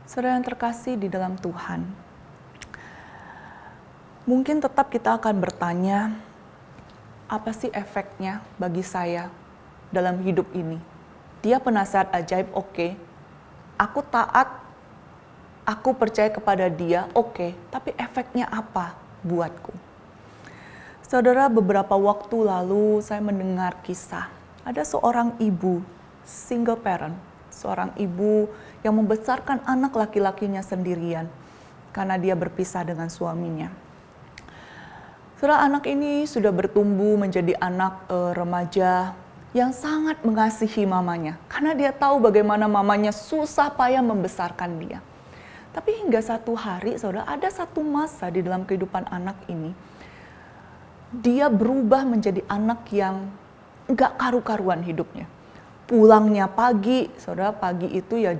Saudara yang terkasih di dalam Tuhan, mungkin tetap kita akan bertanya, apa sih efeknya bagi saya dalam hidup ini? Dia penasehat ajaib, oke. Aku taat, aku percaya kepada Dia, oke. Tapi efeknya apa buatku? Saudara, beberapa waktu lalu saya mendengar kisah. Ada seorang ibu, single parent. Seorang ibu yang membesarkan anak laki-lakinya sendirian karena dia berpisah dengan suaminya. Saudara, anak ini sudah bertumbuh menjadi anak remaja yang sangat mengasihi mamanya. Karena dia tahu bagaimana mamanya susah payah membesarkan dia. Tapi hingga satu hari, saudara, ada satu masa di dalam kehidupan anak ini. Dia berubah menjadi anak yang gak karu-karuan hidupnya. Pulangnya pagi, saudara, pagi itu ya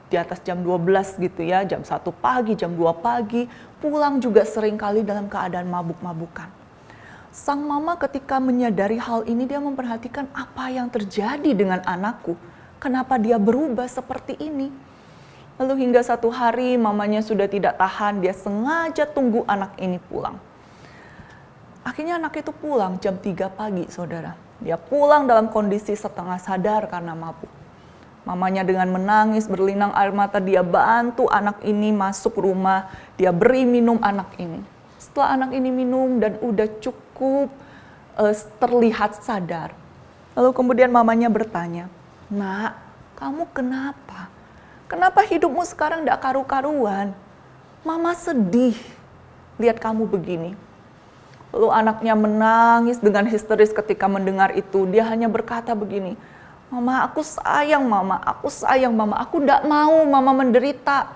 di atas jam 12 gitu ya, jam 1 pagi, jam 2 pagi, pulang juga seringkali dalam keadaan mabuk-mabukan. Sang mama ketika menyadari hal ini, dia memperhatikan apa yang terjadi dengan anakku, kenapa dia berubah seperti ini. Lalu hingga satu hari mamanya sudah tidak tahan, dia sengaja tunggu anak ini pulang. Akhirnya anak itu pulang jam 3 pagi saudara. Dia pulang dalam kondisi setengah sadar karena mabuk. Mamanya dengan menangis, berlinang air mata, dia bantu anak ini masuk rumah, dia beri minum anak ini. Setelah anak ini minum dan udah cukup terlihat sadar, lalu kemudian mamanya bertanya, "Nak, kamu kenapa? Kenapa hidupmu sekarang gak karu-karuan? Mama sedih lihat kamu begini." Lalu anaknya menangis dengan histeris ketika mendengar itu. Dia hanya berkata begini, "Mama, aku sayang mama, aku sayang mama, aku tidak mau mama menderita."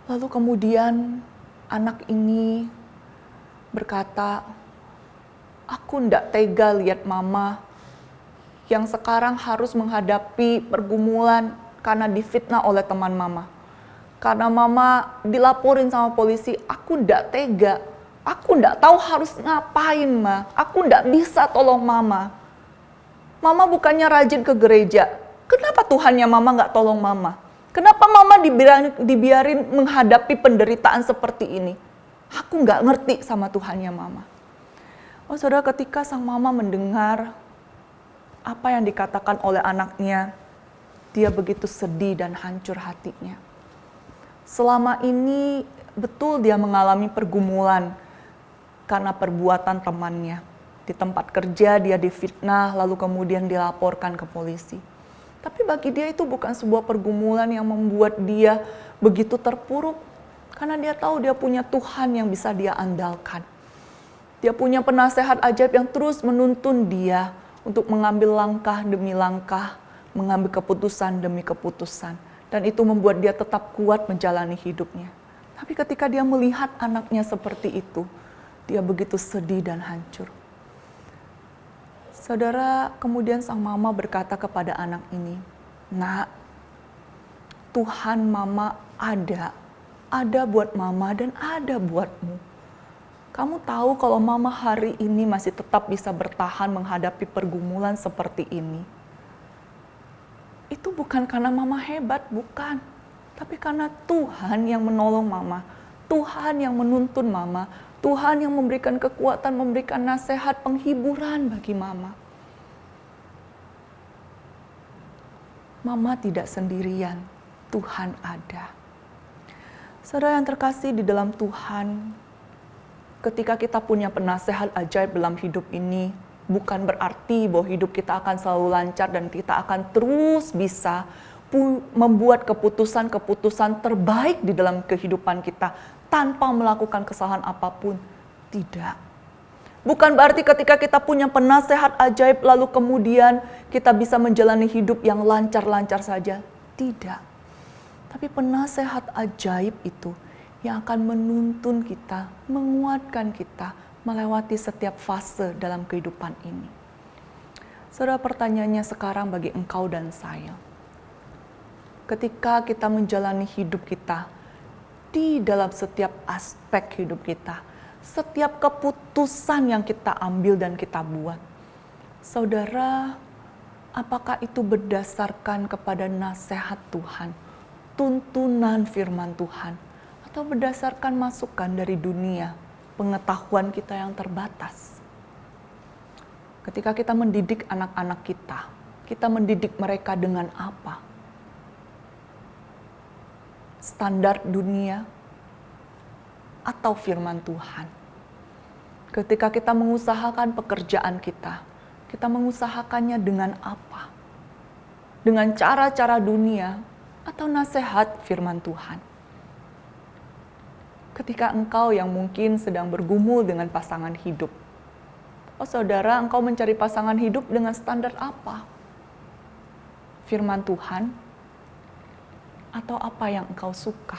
Lalu kemudian anak ini berkata, "Aku tidak tega lihat mama yang sekarang harus menghadapi pergumulan karena difitnah oleh teman mama. Karena mama dilaporin sama polisi, aku ndak tega. Aku ndak tahu harus ngapain, Ma. Aku ndak bisa tolong mama. Mama bukannya rajin ke gereja. Kenapa Tuhannya mama nggak tolong mama? Kenapa mama dibiarin menghadapi penderitaan seperti ini? Aku nggak ngerti sama Tuhannya mama. Oh saudara, ketika sang mama mendengar apa yang dikatakan oleh anaknya, dia begitu sedih dan hancur hatinya. Selama ini betul dia mengalami pergumulan karena perbuatan temannya. Di tempat kerja dia difitnah lalu kemudian dilaporkan ke polisi. Tapi bagi dia itu bukan sebuah pergumulan yang membuat dia begitu terpuruk. Karena dia tahu dia punya Tuhan yang bisa dia andalkan. Dia punya penasehat ajaib yang terus menuntun dia untuk mengambil langkah demi langkah, mengambil keputusan demi keputusan. Dan itu membuat dia tetap kuat menjalani hidupnya. Tapi ketika dia melihat anaknya seperti itu, dia begitu sedih dan hancur. Saudara, kemudian sang mama berkata kepada anak ini, "Nak, Tuhan mama ada buat mama dan ada buatmu. Kamu tahu kalau mama hari ini masih tetap bisa bertahan menghadapi pergumulan seperti ini. Itu bukan karena mama hebat, bukan. Tapi karena Tuhan yang menolong mama, Tuhan yang menuntun mama, Tuhan yang memberikan kekuatan, memberikan nasihat, penghiburan bagi mama. Mama tidak sendirian, Tuhan ada." Saudara yang terkasih di dalam Tuhan, ketika kita punya penasehat ajaib dalam hidup ini, bukan berarti bahwa hidup kita akan selalu lancar dan kita akan terus bisa membuat keputusan-keputusan terbaik di dalam kehidupan kita tanpa melakukan kesalahan apapun. Tidak. Bukan berarti ketika kita punya penasehat ajaib lalu kemudian kita bisa menjalani hidup yang lancar-lancar saja. Tidak. Tapi penasehat ajaib itu yang akan menuntun kita, menguatkan kita, melewati setiap fase dalam kehidupan ini. Saudara, pertanyaannya sekarang bagi engkau dan saya. Ketika kita menjalani hidup kita, di dalam setiap aspek hidup kita, setiap keputusan yang kita ambil dan kita buat, saudara, apakah itu berdasarkan kepada nasihat Tuhan, tuntunan firman Tuhan, atau berdasarkan masukan dari dunia, pengetahuan kita yang terbatas? Ketika kita mendidik anak-anak kita mendidik mereka dengan apa? Standar dunia atau firman Tuhan? Ketika kita mengusahakan pekerjaan kita mengusahakannya dengan apa? Dengan cara-cara dunia atau nasihat firman Tuhan? Ketika engkau yang mungkin sedang bergumul dengan pasangan hidup, oh saudara, engkau mencari pasangan hidup dengan standar apa? Firman Tuhan atau apa yang engkau suka?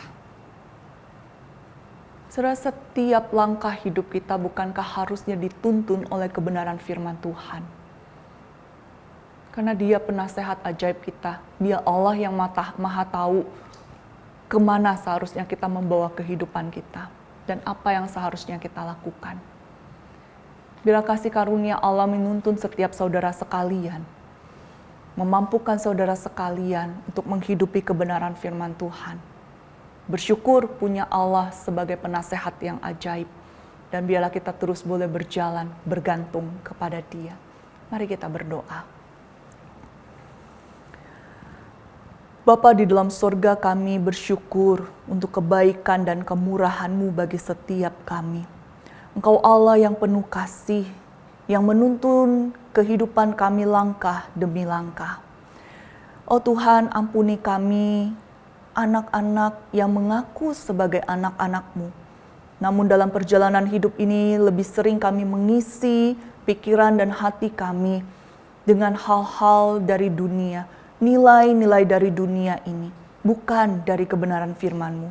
Saudara, setiap langkah hidup kita bukankah harusnya dituntun oleh kebenaran firman Tuhan? Karena Dia penasehat ajaib kita, Dia Allah yang maha tahu kemana seharusnya kita membawa kehidupan kita dan apa yang seharusnya kita lakukan. Bila kasih karunia Allah menuntun setiap saudara sekalian, memampukan saudara sekalian untuk menghidupi kebenaran firman Tuhan. Bersyukur punya Allah sebagai penasehat yang ajaib. Dan biarlah kita terus boleh berjalan, bergantung kepada Dia. Mari kita berdoa. Bapa di dalam sorga, kami bersyukur untuk kebaikan dan kemurahan-Mu bagi setiap kami. Engkau Allah yang penuh kasih, yang menuntun kehidupan kami langkah demi langkah. Oh Tuhan, ampuni kami, anak-anak yang mengaku sebagai anak-anak-Mu. Namun dalam perjalanan hidup ini lebih sering kami mengisi pikiran dan hati kami dengan hal-hal dari dunia, nilai-nilai dari dunia ini, bukan dari kebenaran firman-Mu.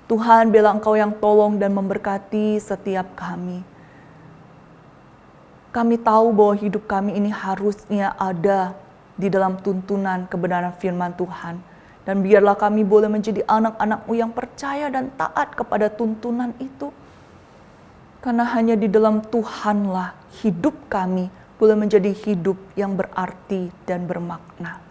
Tuhan, biarlah Engkau yang tolong dan memberkati setiap kami. Kami tahu bahwa hidup kami ini harusnya ada di dalam tuntunan kebenaran firman Tuhan. Dan biarlah kami boleh menjadi anak-anak-Mu yang percaya dan taat kepada tuntunan itu. Karena hanya di dalam Tuhanlah hidup kami boleh menjadi hidup yang berarti dan bermakna.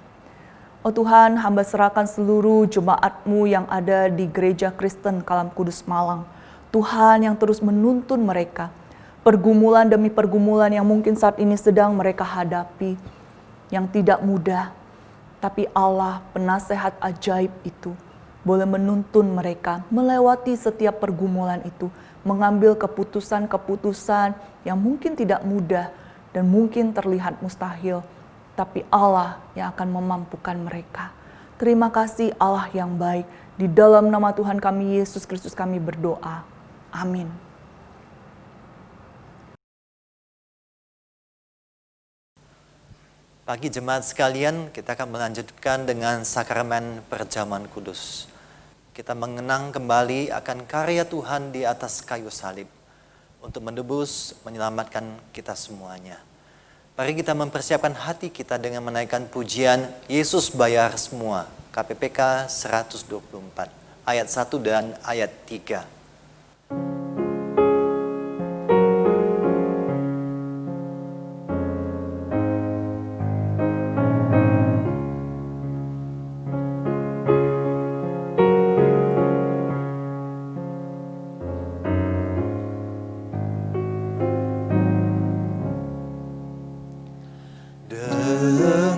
Oh Tuhan, hamba serahkan seluruh jemaat-Mu yang ada di Gereja Kristen Kalam Kudus Malang. Tuhan yang terus menuntun mereka. Pergumulan demi pergumulan yang mungkin saat ini sedang mereka hadapi. Yang tidak mudah. Tapi Allah, penasehat ajaib itu, boleh menuntun mereka melewati setiap pergumulan itu, mengambil keputusan-keputusan yang mungkin tidak mudah dan mungkin terlihat mustahil, tapi Allah yang akan memampukan mereka. Terima kasih Allah yang baik. Di dalam nama Tuhan kami Yesus Kristus kami berdoa. Amin. Pagi jemaat sekalian, kita akan melanjutkan dengan sakramen perjamuan kudus. Kita mengenang kembali akan karya Tuhan di atas kayu salib untuk menebus, menyelamatkan kita semuanya. Mari kita mempersiapkan hati kita dengan menaikkan pujian Yesus bayar semua, KPPK 124, ayat 1 dan ayat 3.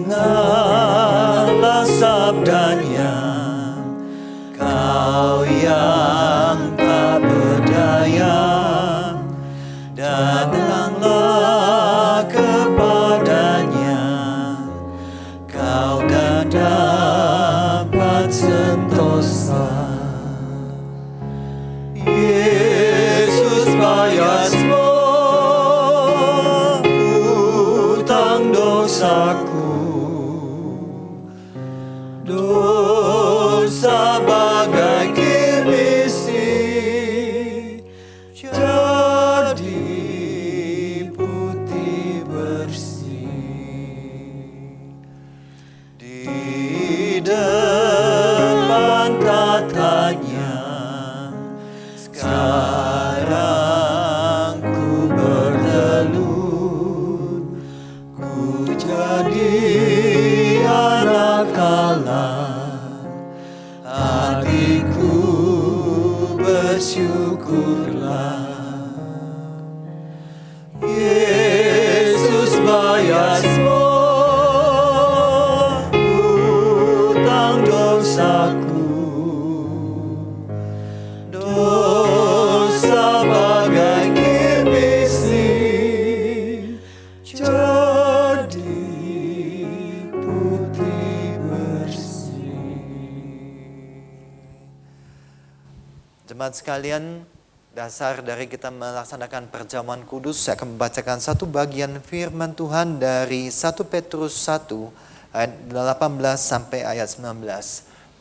Dengarlah sabdanya, kau yang tak berdaya, datanglah kepadanya, kau tak dapat sentosa. Yesus bayar semua hutang dosaku, dosa bagai kirmisi jadi putih bersih. Di depan tatanya sekarang ku bertelut, ku jadi anak Allah, hatiku bersyukurlah. Yesus bayar semua hutang dosaku, dosa bagai kirmisi jadi putih bersih. Jemaat sekalian, dasar dari kita melaksanakan perjamuan kudus, saya akan membacakan satu bagian firman Tuhan dari 1 Petrus 1 ayat 18 sampai ayat 19.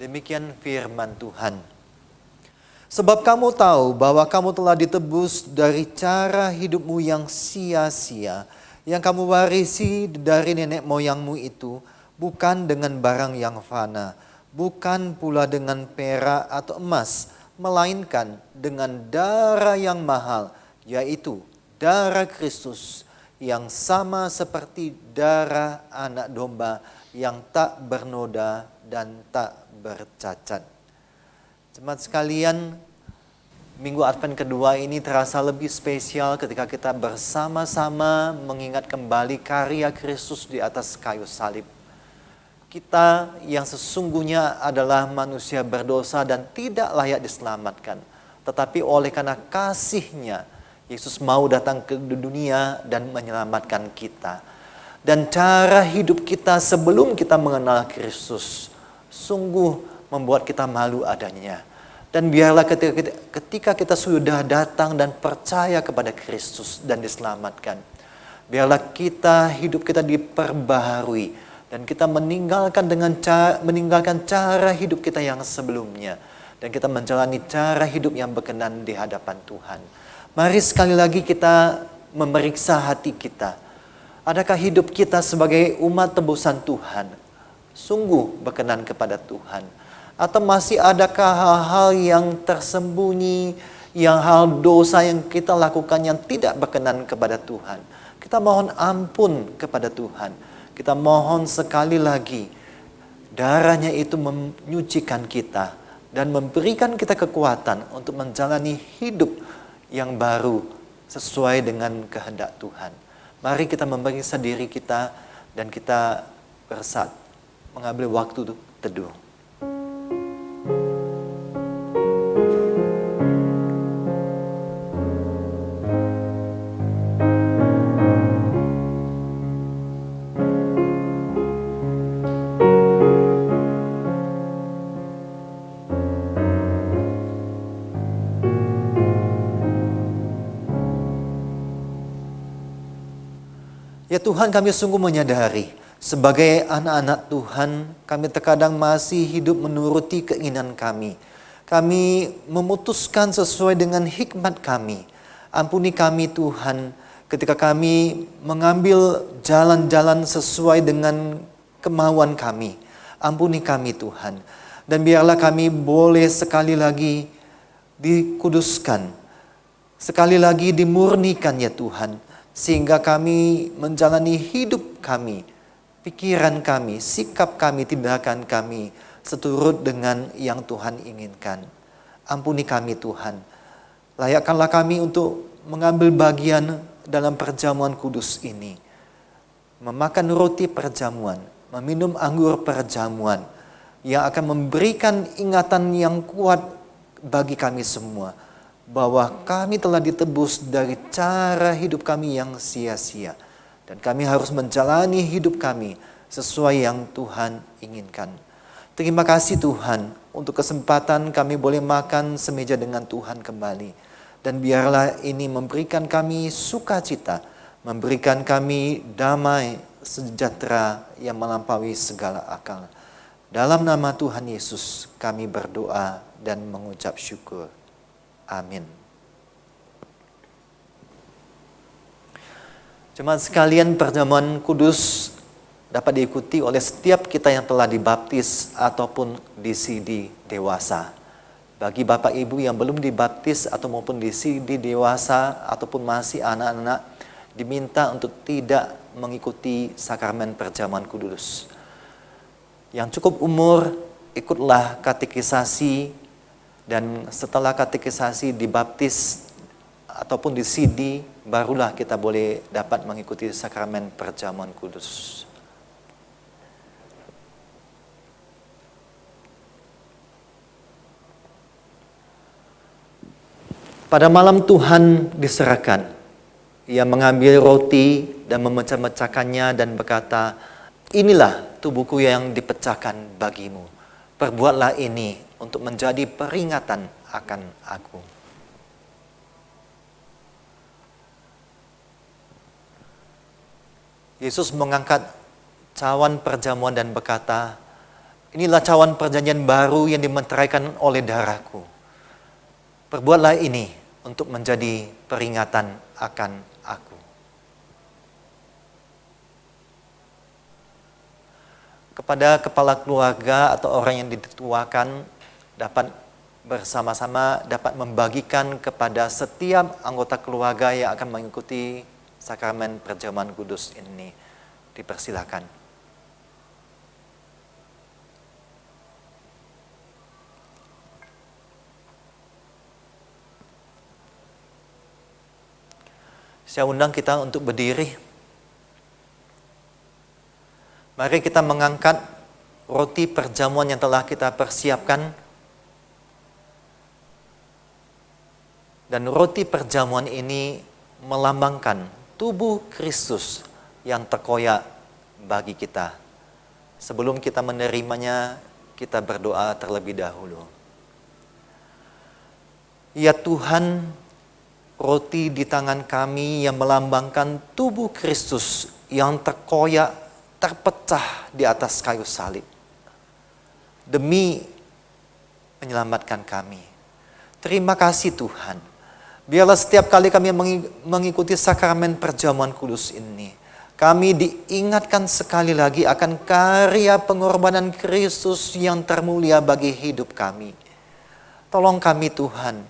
Demikian firman Tuhan. Sebab kamu tahu bahwa kamu telah ditebus dari cara hidupmu yang sia-sia, yang kamu warisi dari nenek moyangmu itu, bukan dengan barang yang fana, bukan pula dengan perak atau emas, melainkan dengan darah yang mahal, yaitu darah Kristus, yang sama seperti darah anak domba yang tak bernoda dan tak bercacat. Jemaat sekalian, Minggu Advent kedua ini terasa lebih spesial ketika kita bersama-sama mengingat kembali karya Kristus di atas kayu salib. Kita yang sesungguhnya adalah manusia berdosa dan tidak layak diselamatkan. Tetapi oleh karena kasih-Nya, Yesus mau datang ke dunia dan menyelamatkan kita. Dan cara hidup kita sebelum kita mengenal Kristus sungguh membuat kita malu adanya. Dan biarlah ketika kita sudah datang dan percaya kepada Kristus dan diselamatkan, biarlah hidup kita diperbaharui. Dan kita meninggalkan cara hidup kita yang sebelumnya. Dan kita menjalani cara hidup yang berkenan di hadapan Tuhan. Mari sekali lagi kita memeriksa hati kita. Adakah hidup kita sebagai umat tebusan Tuhan sungguh berkenan kepada Tuhan? Atau masih adakah hal-hal yang tersembunyi, yang hal dosa yang kita lakukan yang tidak berkenan kepada Tuhan. Kita mohon ampun kepada Tuhan. Kita mohon sekali lagi, darahnya itu menyucikan kita dan memberikan kita kekuatan untuk menjalani hidup yang baru sesuai dengan kehendak Tuhan. Mari kita memeriksa diri kita dan kita bersat mengambil waktu teduh. Ya Tuhan, kami sungguh menyadari sebagai anak-anak Tuhan, kami terkadang masih hidup menuruti keinginan kami. Kami memutuskan sesuai dengan hikmat kami. Ampuni kami Tuhan, ketika kami mengambil jalan-jalan sesuai dengan kemauan kami. Ampuni kami Tuhan. Dan biarlah kami boleh sekali lagi dikuduskan, sekali lagi dimurnikan ya Tuhan. Sehingga kami menjalani hidup kami, pikiran kami, sikap kami, tindakan kami seturut dengan yang Tuhan inginkan. Ampuni kami Tuhan. Layakkanlah kami untuk mengambil bagian dalam perjamuan kudus ini. Memakan roti perjamuan, meminum anggur perjamuan yang akan memberikan ingatan yang kuat bagi kami semua. Bahwa kami telah ditebus dari cara hidup kami yang sia-sia. Dan kami harus menjalani hidup kami sesuai yang Tuhan inginkan. Terima kasih Tuhan untuk kesempatan kami boleh makan semeja dengan Tuhan kembali. Dan biarlah ini memberikan kami sukacita, memberikan kami damai sejahtera yang melampaui segala akal. Dalam nama Tuhan Yesus kami berdoa dan mengucap syukur. Amin. Jemaat sekalian, perjamuan kudus dapat diikuti oleh setiap kita yang telah dibaptis ataupun disidi dewasa. Bagi Bapak Ibu yang belum dibaptis atau maupun disidi dewasa ataupun masih anak-anak, diminta untuk tidak mengikuti sakramen perjamuan kudus. Yang cukup umur, ikutlah katekisasi. Dan setelah katekisasi dibaptis ataupun disidi, barulah kita boleh dapat mengikuti sakramen perjamuan kudus. Pada malam Tuhan diserahkan, Ia mengambil roti dan memecah-mecahkannya dan berkata, "Inilah tubuhku yang dipecahkan bagimu. Perbuatlah ini untuk menjadi peringatan akan aku." Yesus mengangkat cawan perjamuan dan berkata, "Inilah cawan perjanjian baru yang dimeteraikan oleh darahku. Perbuatlah ini untuk menjadi peringatan akan aku." Kepada kepala keluarga atau orang yang dituakan, dapat bersama-sama dapat membagikan kepada setiap anggota keluarga yang akan mengikuti sakramen perjamuan kudus ini. Dipersilakan. Saya undang kita untuk berdiri. Mari kita mengangkat roti perjamuan yang telah kita persiapkan. Dan roti perjamuan ini melambangkan tubuh Kristus yang terkoyak bagi kita. Sebelum kita menerimanya, kita berdoa terlebih dahulu. Ya Tuhan, roti di tangan kami yang melambangkan tubuh Kristus yang terkoyak, terpecah di atas kayu salib demi menyelamatkan kami. Terima kasih Tuhan. Biarlah setiap kali kami mengikuti sakramen perjamuan kudus ini, Kami diingatkan sekali lagi akan karya pengorbanan Kristus yang termulia bagi hidup kami. Tolong kami Tuhan,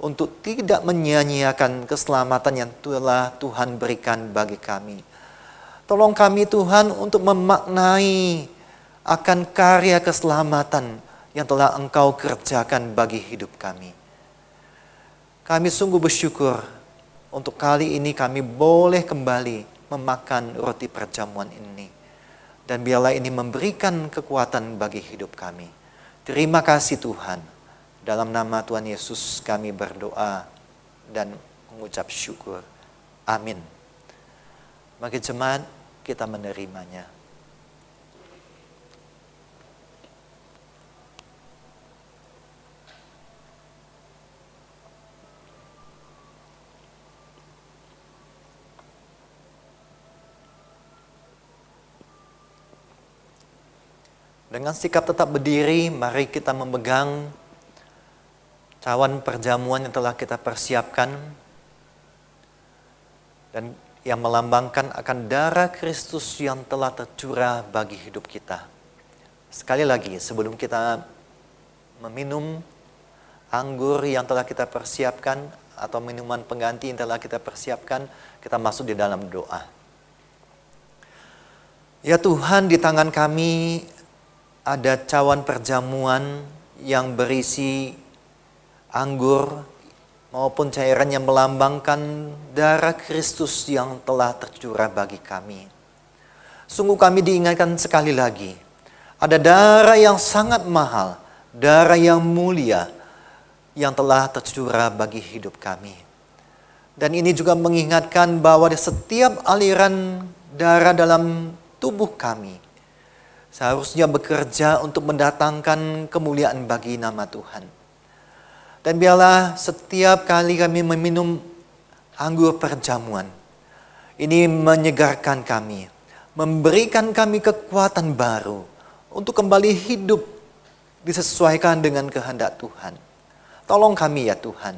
untuk tidak menyia-nyiakan keselamatan yang telah Tuhan berikan bagi kami. Tolong kami Tuhan untuk memaknai akan karya keselamatan yang telah Engkau kerjakan bagi hidup kami. Kami sungguh bersyukur untuk kali ini kami boleh kembali memakan roti perjamuan ini. Dan biarlah ini memberikan kekuatan bagi hidup kami. Terima kasih Tuhan. Dalam nama Tuhan Yesus kami berdoa dan mengucap syukur. Amin. Bagi jemaat, kita menerimanya. Dengan sikap tetap berdiri, mari kita memegang cawan perjamuan yang telah kita persiapkan dan yang melambangkan akan darah Kristus yang telah tercurah bagi hidup kita. Sekali lagi, sebelum kita meminum anggur yang telah kita persiapkan atau minuman pengganti yang telah kita persiapkan, kita masuk di dalam doa. Ya Tuhan, di tangan kami ada cawan perjamuan yang berisi anggur maupun cairan yang melambangkan darah Kristus yang telah tercurah bagi kami. Sungguh kami diingatkan sekali lagi, ada darah yang sangat mahal, darah yang mulia yang telah tercurah bagi hidup kami. Dan ini juga mengingatkan bahwa di setiap aliran darah dalam tubuh kami seharusnya bekerja untuk mendatangkan kemuliaan bagi nama Tuhan. Dan biarlah setiap kali kami meminum anggur perjamuan, ini menyegarkan kami, memberikan kami kekuatan baru untuk kembali hidup disesuaikan dengan kehendak Tuhan. Tolong kami ya Tuhan.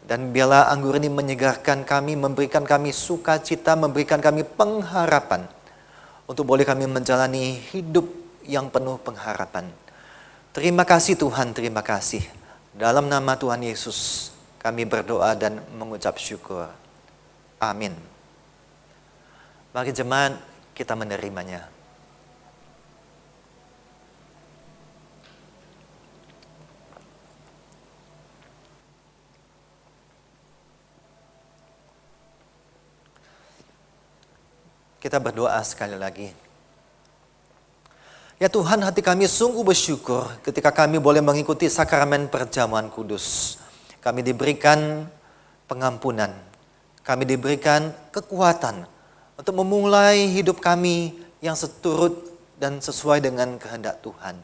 Dan biarlah anggur ini menyegarkan kami, memberikan kami sukacita, memberikan kami pengharapan untuk boleh kami menjalani hidup yang penuh pengharapan. Terima kasih Tuhan, terima kasih. Dalam nama Tuhan Yesus kami berdoa dan mengucap syukur. Amin. Mari jemaat kita menerimanya. Kita berdoa sekali lagi. Ya Tuhan, hati kami sungguh bersyukur ketika kami boleh mengikuti sakramen perjamuan kudus. Kami diberikan pengampunan. Kami diberikan kekuatan untuk memulai hidup kami yang seturut dan sesuai dengan kehendak Tuhan.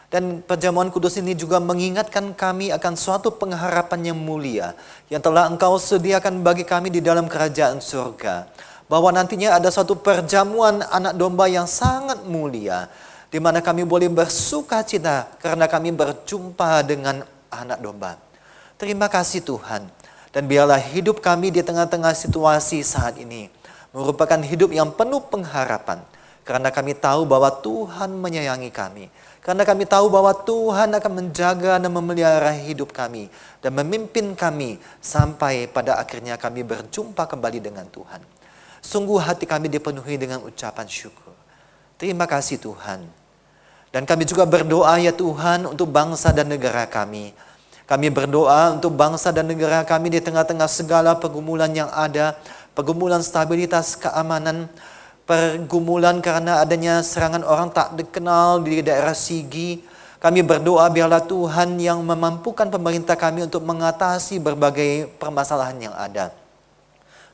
Dan perjamuan kudus ini juga mengingatkan kami akan suatu pengharapan yang mulia yang telah Engkau sediakan bagi kami di dalam kerajaan surga. Bahwa nantinya ada suatu perjamuan anak domba yang sangat mulia, di mana kami boleh bersuka cita karena kami berjumpa dengan anak domba. Terima kasih Tuhan. Dan biarlah hidup kami di tengah-tengah situasi saat ini merupakan hidup yang penuh pengharapan. Karena kami tahu bahwa Tuhan menyayangi kami. Karena kami tahu bahwa Tuhan akan menjaga dan memelihara hidup kami. Dan memimpin kami sampai pada akhirnya kami berjumpa kembali dengan Tuhan. Sungguh hati kami dipenuhi dengan ucapan syukur. Terima kasih Tuhan. Dan kami juga berdoa ya Tuhan untuk bangsa dan negara kami. Kami berdoa untuk bangsa dan negara kami di tengah-tengah segala pergumulan yang ada. Pergumulan stabilitas keamanan. Pergumulan karena adanya serangan orang tak dikenal di daerah Sigi. Kami berdoa biarlah Tuhan yang memampukan pemerintah kami untuk mengatasi berbagai permasalahan yang ada.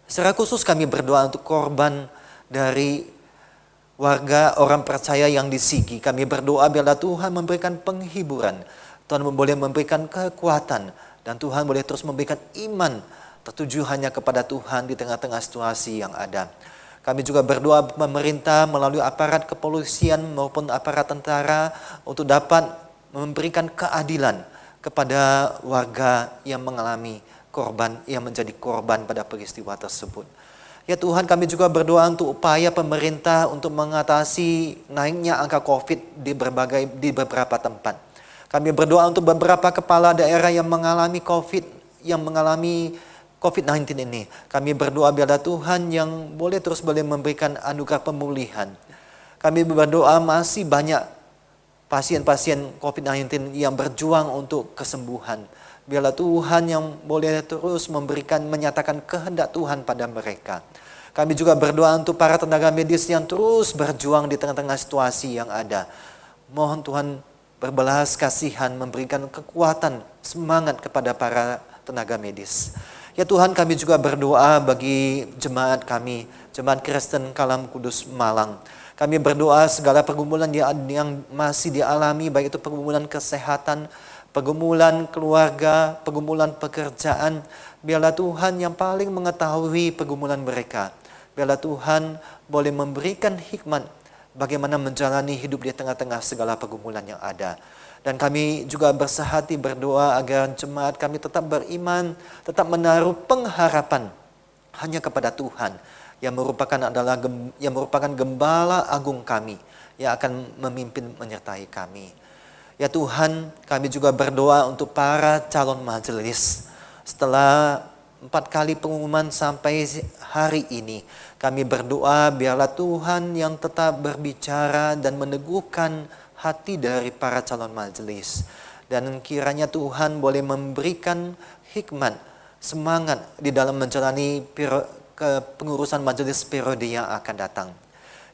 Secara khusus kami berdoa untuk korban dari warga orang percaya yang di Sigi. Kami berdoa biarlah Tuhan memberikan penghiburan. Tuhan boleh memberikan kekuatan. Dan Tuhan boleh terus memberikan iman tertuju hanya kepada Tuhan di tengah-tengah situasi yang ada. Kami juga berdoa pemerintah melalui aparat kepolisian maupun aparat tentara untuk dapat memberikan keadilan kepada warga yang mengalami korban, yang menjadi korban pada peristiwa tersebut. Ya Tuhan, kami juga berdoa untuk upaya pemerintah untuk mengatasi naiknya angka COVID di beberapa tempat. Kami berdoa untuk beberapa kepala daerah yang mengalami COVID-19 ini. Kami berdoa biarlah Tuhan yang boleh memberikan anugerah pemulihan. Kami berdoa masih banyak pasien-pasien COVID-19 yang berjuang untuk kesembuhan. Biarlah Tuhan yang boleh terus menyatakan kehendak Tuhan pada mereka. Kami juga berdoa untuk para tenaga medis yang terus berjuang di tengah-tengah situasi yang ada. Mohon Tuhan berbelas kasihan, memberikan kekuatan, semangat kepada para tenaga medis. Ya Tuhan, kami juga berdoa bagi jemaat kami, Jemaat Kristen Kalam Kudus Malang. Kami berdoa segala pergumulan yang masih dialami, baik itu pergumulan kesehatan, pergumulan keluarga, pergumulan pekerjaan. Biarlah Tuhan yang paling mengetahui pergumulan mereka. Biarlah Tuhan boleh memberikan hikmat bagaimana menjalani hidup di tengah-tengah segala pergumulan yang ada. Dan kami juga bersehati berdoa agar jemaat kami tetap beriman, tetap menaruh pengharapan hanya kepada Tuhan yang merupakan gembala agung kami yang akan memimpin menyertai kami. Ya Tuhan, kami juga berdoa untuk para calon majelis. Setelah 4 kali pengumuman sampai hari ini, kami berdoa biarlah Tuhan yang tetap berbicara dan meneguhkan hati dari para calon majelis. Dan kiranya Tuhan boleh memberikan hikmat, semangat di dalam menjalani pengurusan majelis periode yang akan datang.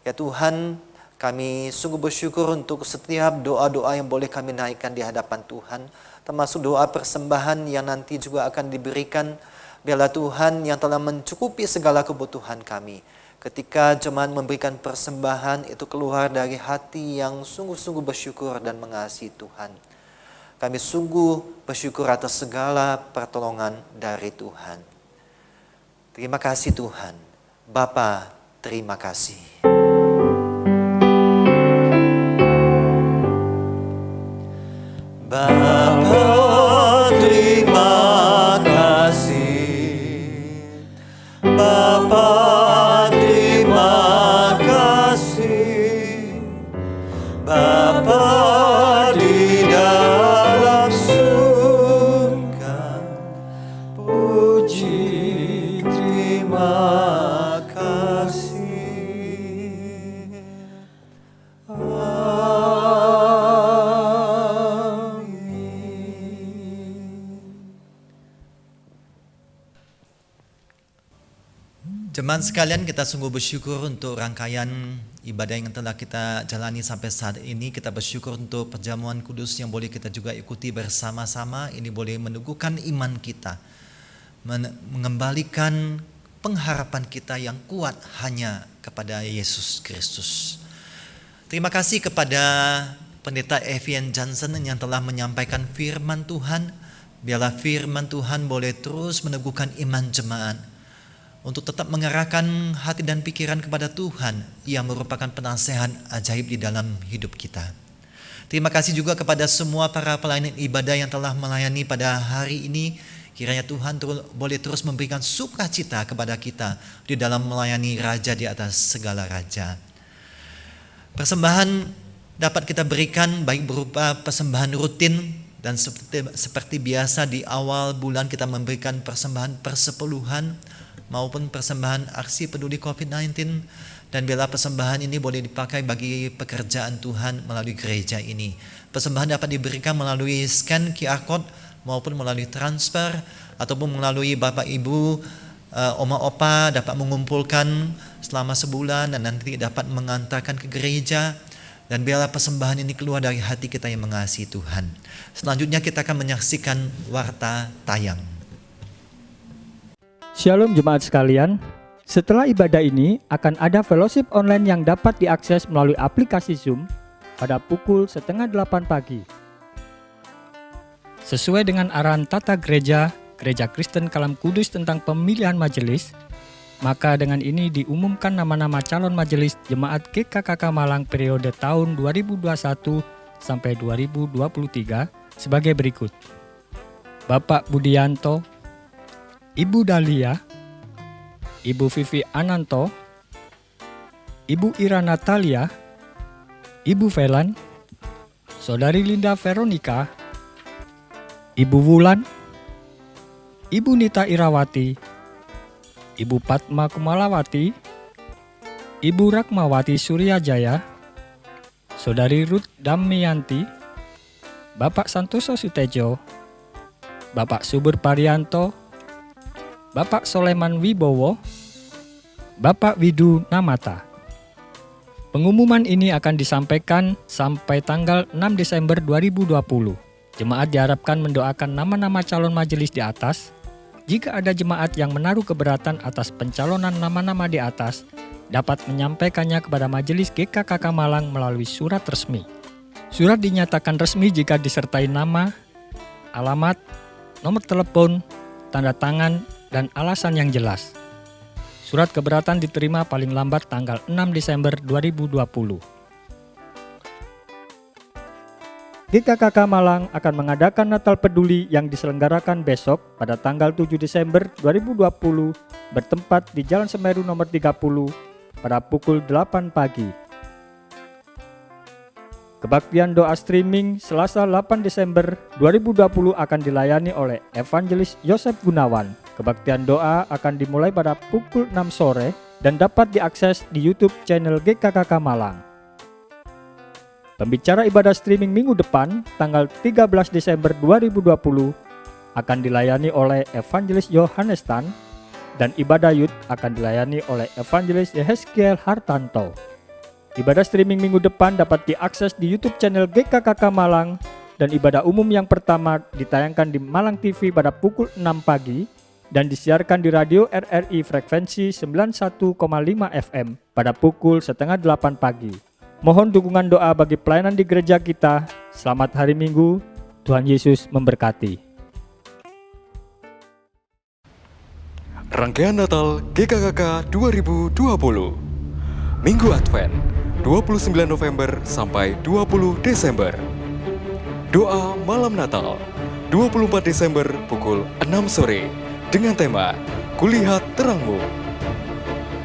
Ya Tuhan, kami sungguh bersyukur untuk setiap doa-doa yang boleh kami naikkan di hadapan Tuhan, termasuk doa persembahan yang nanti juga akan diberikan. Biarlah Tuhan yang telah mencukupi segala kebutuhan kami. Ketika jemaat memberikan persembahan, itu keluar dari hati yang sungguh-sungguh bersyukur dan mengasihi Tuhan. Kami sungguh bersyukur atas segala pertolongan dari Tuhan. Terima kasih Tuhan. Bapa, terima kasih. Bapa, terima kasih. Bapa, terima kasih. Bapa di dalam surga, puji terima kasih. Jemaat sekalian, kita sungguh bersyukur untuk rangkaian ibadah yang telah kita jalani sampai saat ini. Kita bersyukur untuk perjamuan kudus yang boleh kita juga ikuti bersama-sama. Ini boleh meneguhkan iman kita, mengembalikan pengharapan kita yang kuat hanya kepada Yesus Kristus. Terima kasih kepada Pendeta Evian Johnson yang telah menyampaikan firman Tuhan. Biarlah firman Tuhan boleh terus meneguhkan iman jemaat untuk tetap mengarahkan hati dan pikiran kepada Tuhan yang merupakan penasehat ajaib di dalam hidup kita. Terima kasih juga kepada semua para pelayan ibadah yang telah melayani pada hari ini. Kiranya Tuhan boleh terus memberikan sukacita kepada kita di dalam melayani Raja di atas segala raja. Persembahan dapat kita berikan baik berupa persembahan rutin, dan seperti biasa di awal bulan kita memberikan persembahan persepuluhan maupun persembahan aksi peduli COVID-19, dan bila persembahan ini boleh dipakai bagi pekerjaan Tuhan melalui gereja ini. Persembahan dapat diberikan melalui scan QR code maupun melalui transfer, ataupun melalui Bapak Ibu, Oma Opa dapat mengumpulkan selama sebulan dan nanti dapat mengantarkan ke gereja. Dan biarlah persembahan ini keluar dari hati kita yang mengasihi Tuhan. Selanjutnya kita akan menyaksikan warta tayang. Shalom jemaat sekalian, setelah ibadah ini akan ada fellowship online yang dapat diakses melalui aplikasi Zoom pada pukul 7:30 pagi. Sesuai dengan arahan tata gereja, Gereja Kristen Kalam Kudus tentang pemilihan majelis, maka dengan ini diumumkan nama-nama calon majelis Jemaat GKKK Malang periode tahun 2021 sampai 2023 sebagai berikut. Bapak Budianto, Ibu Dahlia, Ibu Vivi Ananto, Ibu Ira Natalia, Ibu Velan, Saudari Linda Veronica, Ibu Wulan, Ibu Nita Irawati, Ibu Padma Kumalawati, Ibu Rakmawati Suryajaya, Saudari Ruth Damianti, Bapak Santoso Sutejo, Bapak Subur Parianto, Bapak Soleman Wibowo, Bapak Widu Namata. Pengumuman ini akan disampaikan sampai tanggal 6 Desember 2020. Jemaat diharapkan mendoakan nama-nama calon majelis di atas. Jika ada jemaat yang menaruh keberatan atas pencalonan nama-nama di atas, dapat menyampaikannya kepada Majelis GKKK Malang melalui surat resmi. Surat dinyatakan resmi jika disertai nama, alamat, nomor telepon, tanda tangan, dan alasan yang jelas. Surat keberatan diterima paling lambat tanggal 6 Desember 2020. GKKK Malang akan mengadakan Natal Peduli yang diselenggarakan besok pada tanggal 7 Desember 2020 bertempat di Jalan Semeru nomor 30 pada pukul 8 pagi. Kebaktian doa streaming Selasa 8 Desember 2020 akan dilayani oleh Evangelis Yosef Gunawan. Kebaktian doa akan dimulai pada pukul 6 sore dan dapat diakses di YouTube channel GKKK Malang. Pembicara ibadah streaming minggu depan, tanggal 13 Desember 2020, akan dilayani oleh Evangelis Yohanes Tan, dan ibadah youth akan dilayani oleh Evangelis Yehezkiel Hartanto. Ibadah streaming minggu depan dapat diakses di YouTube channel GKKK Malang, dan ibadah umum yang pertama ditayangkan di Malang TV pada pukul 6 pagi, dan disiarkan di radio RRI frekuensi 91,5 FM pada pukul 7:30 pagi. Mohon dukungan doa bagi pelayanan di gereja kita. Selamat hari Minggu, Tuhan Yesus memberkati. Rangkaian Natal GKKK 2020 Minggu Advent 29 November sampai 20 Desember. Doa Malam Natal 24 Desember pukul 6 sore dengan tema Kulihat Terangmu.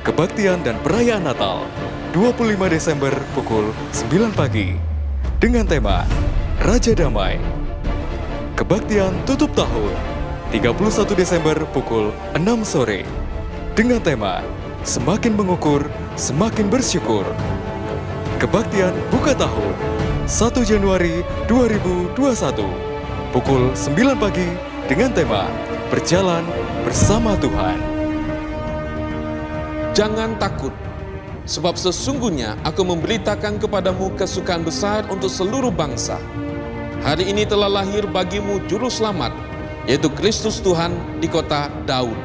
Kebaktian dan Perayaan Natal 25 Desember pukul 9 pagi dengan tema Raja Damai. Kebaktian tutup tahun 31 Desember pukul 6 sore dengan tema Semakin Mengukur, Semakin Bersyukur. Kebaktian buka tahun 1 Januari 2021 pukul 9 pagi dengan tema Berjalan Bersama Tuhan. Jangan takut, sebab sesungguhnya aku memberitakan kepadamu kesukaan besar untuk seluruh bangsa. Hari ini telah lahir bagimu Juru Selamat, yaitu Kristus Tuhan di kota Daud.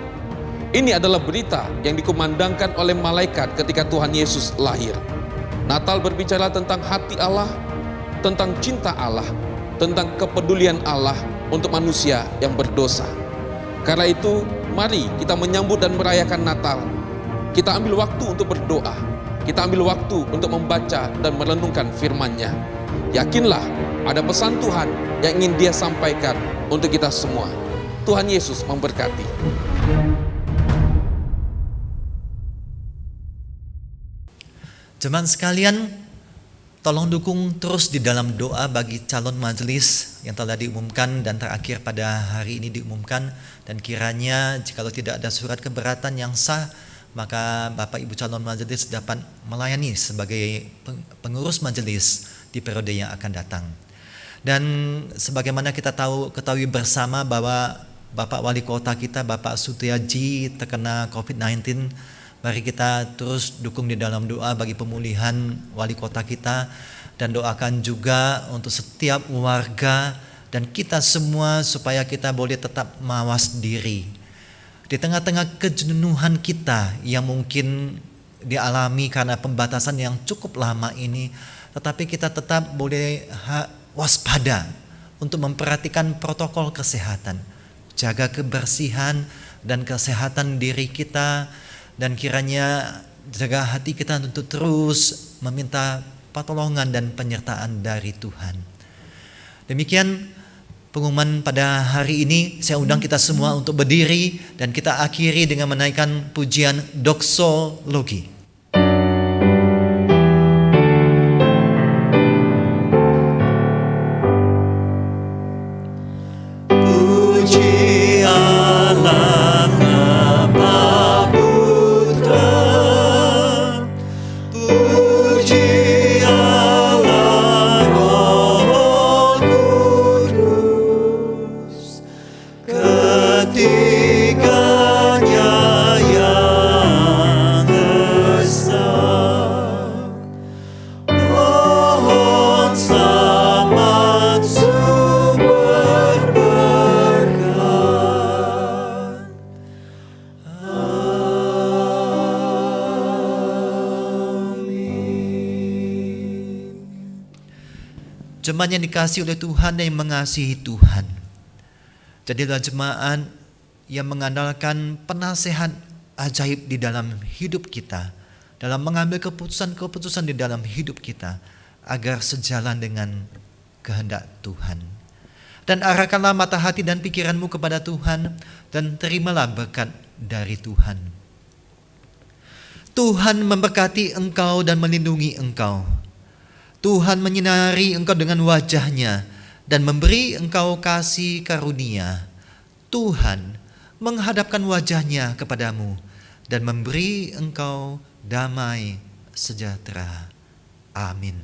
Ini adalah berita yang dikumandangkan oleh malaikat ketika Tuhan Yesus lahir. Natal berbicara tentang hati Allah, tentang cinta Allah, tentang kepedulian Allah untuk manusia yang berdosa. Karena itu, mari kita menyambut dan merayakan Natal. Kita ambil waktu untuk berdoa. Kita ambil waktu untuk membaca dan merenungkan firman-Nya. Yakinlah, ada pesan Tuhan yang ingin Dia sampaikan untuk kita semua. Tuhan Yesus memberkati. Jemaat sekalian, tolong dukung terus di dalam doa bagi calon majelis yang telah diumumkan dan terakhir pada hari ini diumumkan. Dan kiranya jikalau tidak ada surat keberatan yang sah, maka Bapak Ibu calon majelis dapat melayani sebagai pengurus majelis di periode yang akan datang. Dan sebagaimana kita ketahui bersama bahwa Bapak Wali Kota kita, Bapak Sutiaji, terkena COVID-19, mari kita terus dukung di dalam doa bagi pemulihan Wali Kota kita, dan doakan juga untuk setiap warga dan kita semua supaya kita boleh tetap mawas diri. Di tengah-tengah kejenuhan kita yang mungkin dialami karena pembatasan yang cukup lama ini, tetapi kita tetap boleh waspada untuk memperhatikan protokol kesehatan, jaga kebersihan dan kesehatan diri kita, dan kiranya jaga hati kita untuk terus meminta pertolongan dan penyertaan dari Tuhan. Demikian pengumuman pada hari ini, saya undang kita semua untuk berdiri dan kita akhiri dengan menaikkan pujian doksologi. Puji Allah Bapa Putra, puji Allah Roh Kudus, ketiganya yang esa. Pohon selamat sumber berkat. Jemaat yang dikasihi oleh Tuhan dan yang mengasihi Tuhan, jadilah jemaat yang mengandalkan penasehat ajaib di dalam hidup kita, dalam mengambil keputusan-keputusan di dalam hidup kita, agar sejalan dengan kehendak Tuhan. Dan arahkanlah mata hati dan pikiranmu kepada Tuhan, dan terimalah berkat dari Tuhan. Tuhan memberkati engkau dan melindungi engkau. Tuhan menyinari engkau dengan wajah-Nya dan memberi engkau kasih karunia. Tuhan menghadapkan wajah-Nya kepadamu dan memberi engkau damai sejahtera. Amin.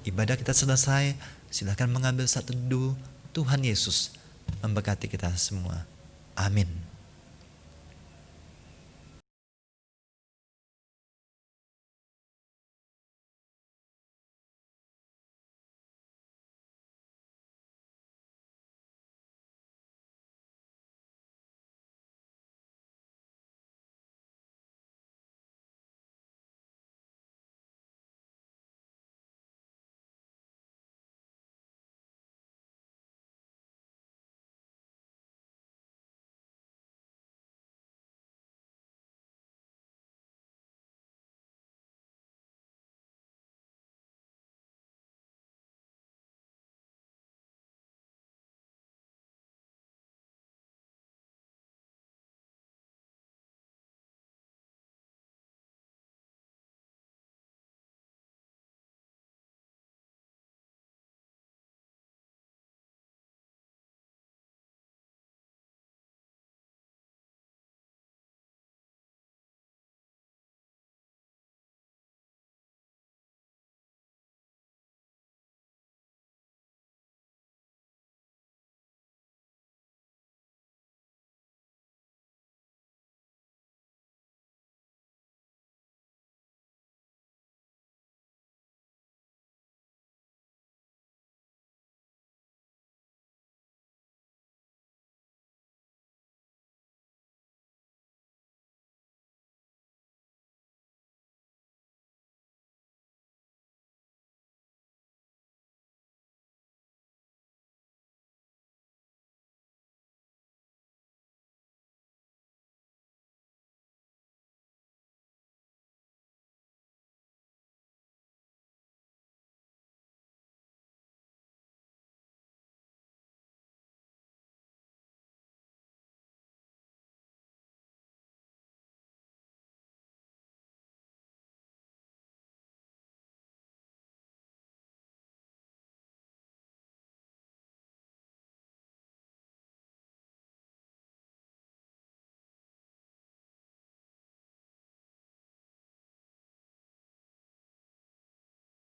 Ibadah kita selesai, silakan mengambil saat teduh. Tuhan Yesus memberkati kita semua. Amin.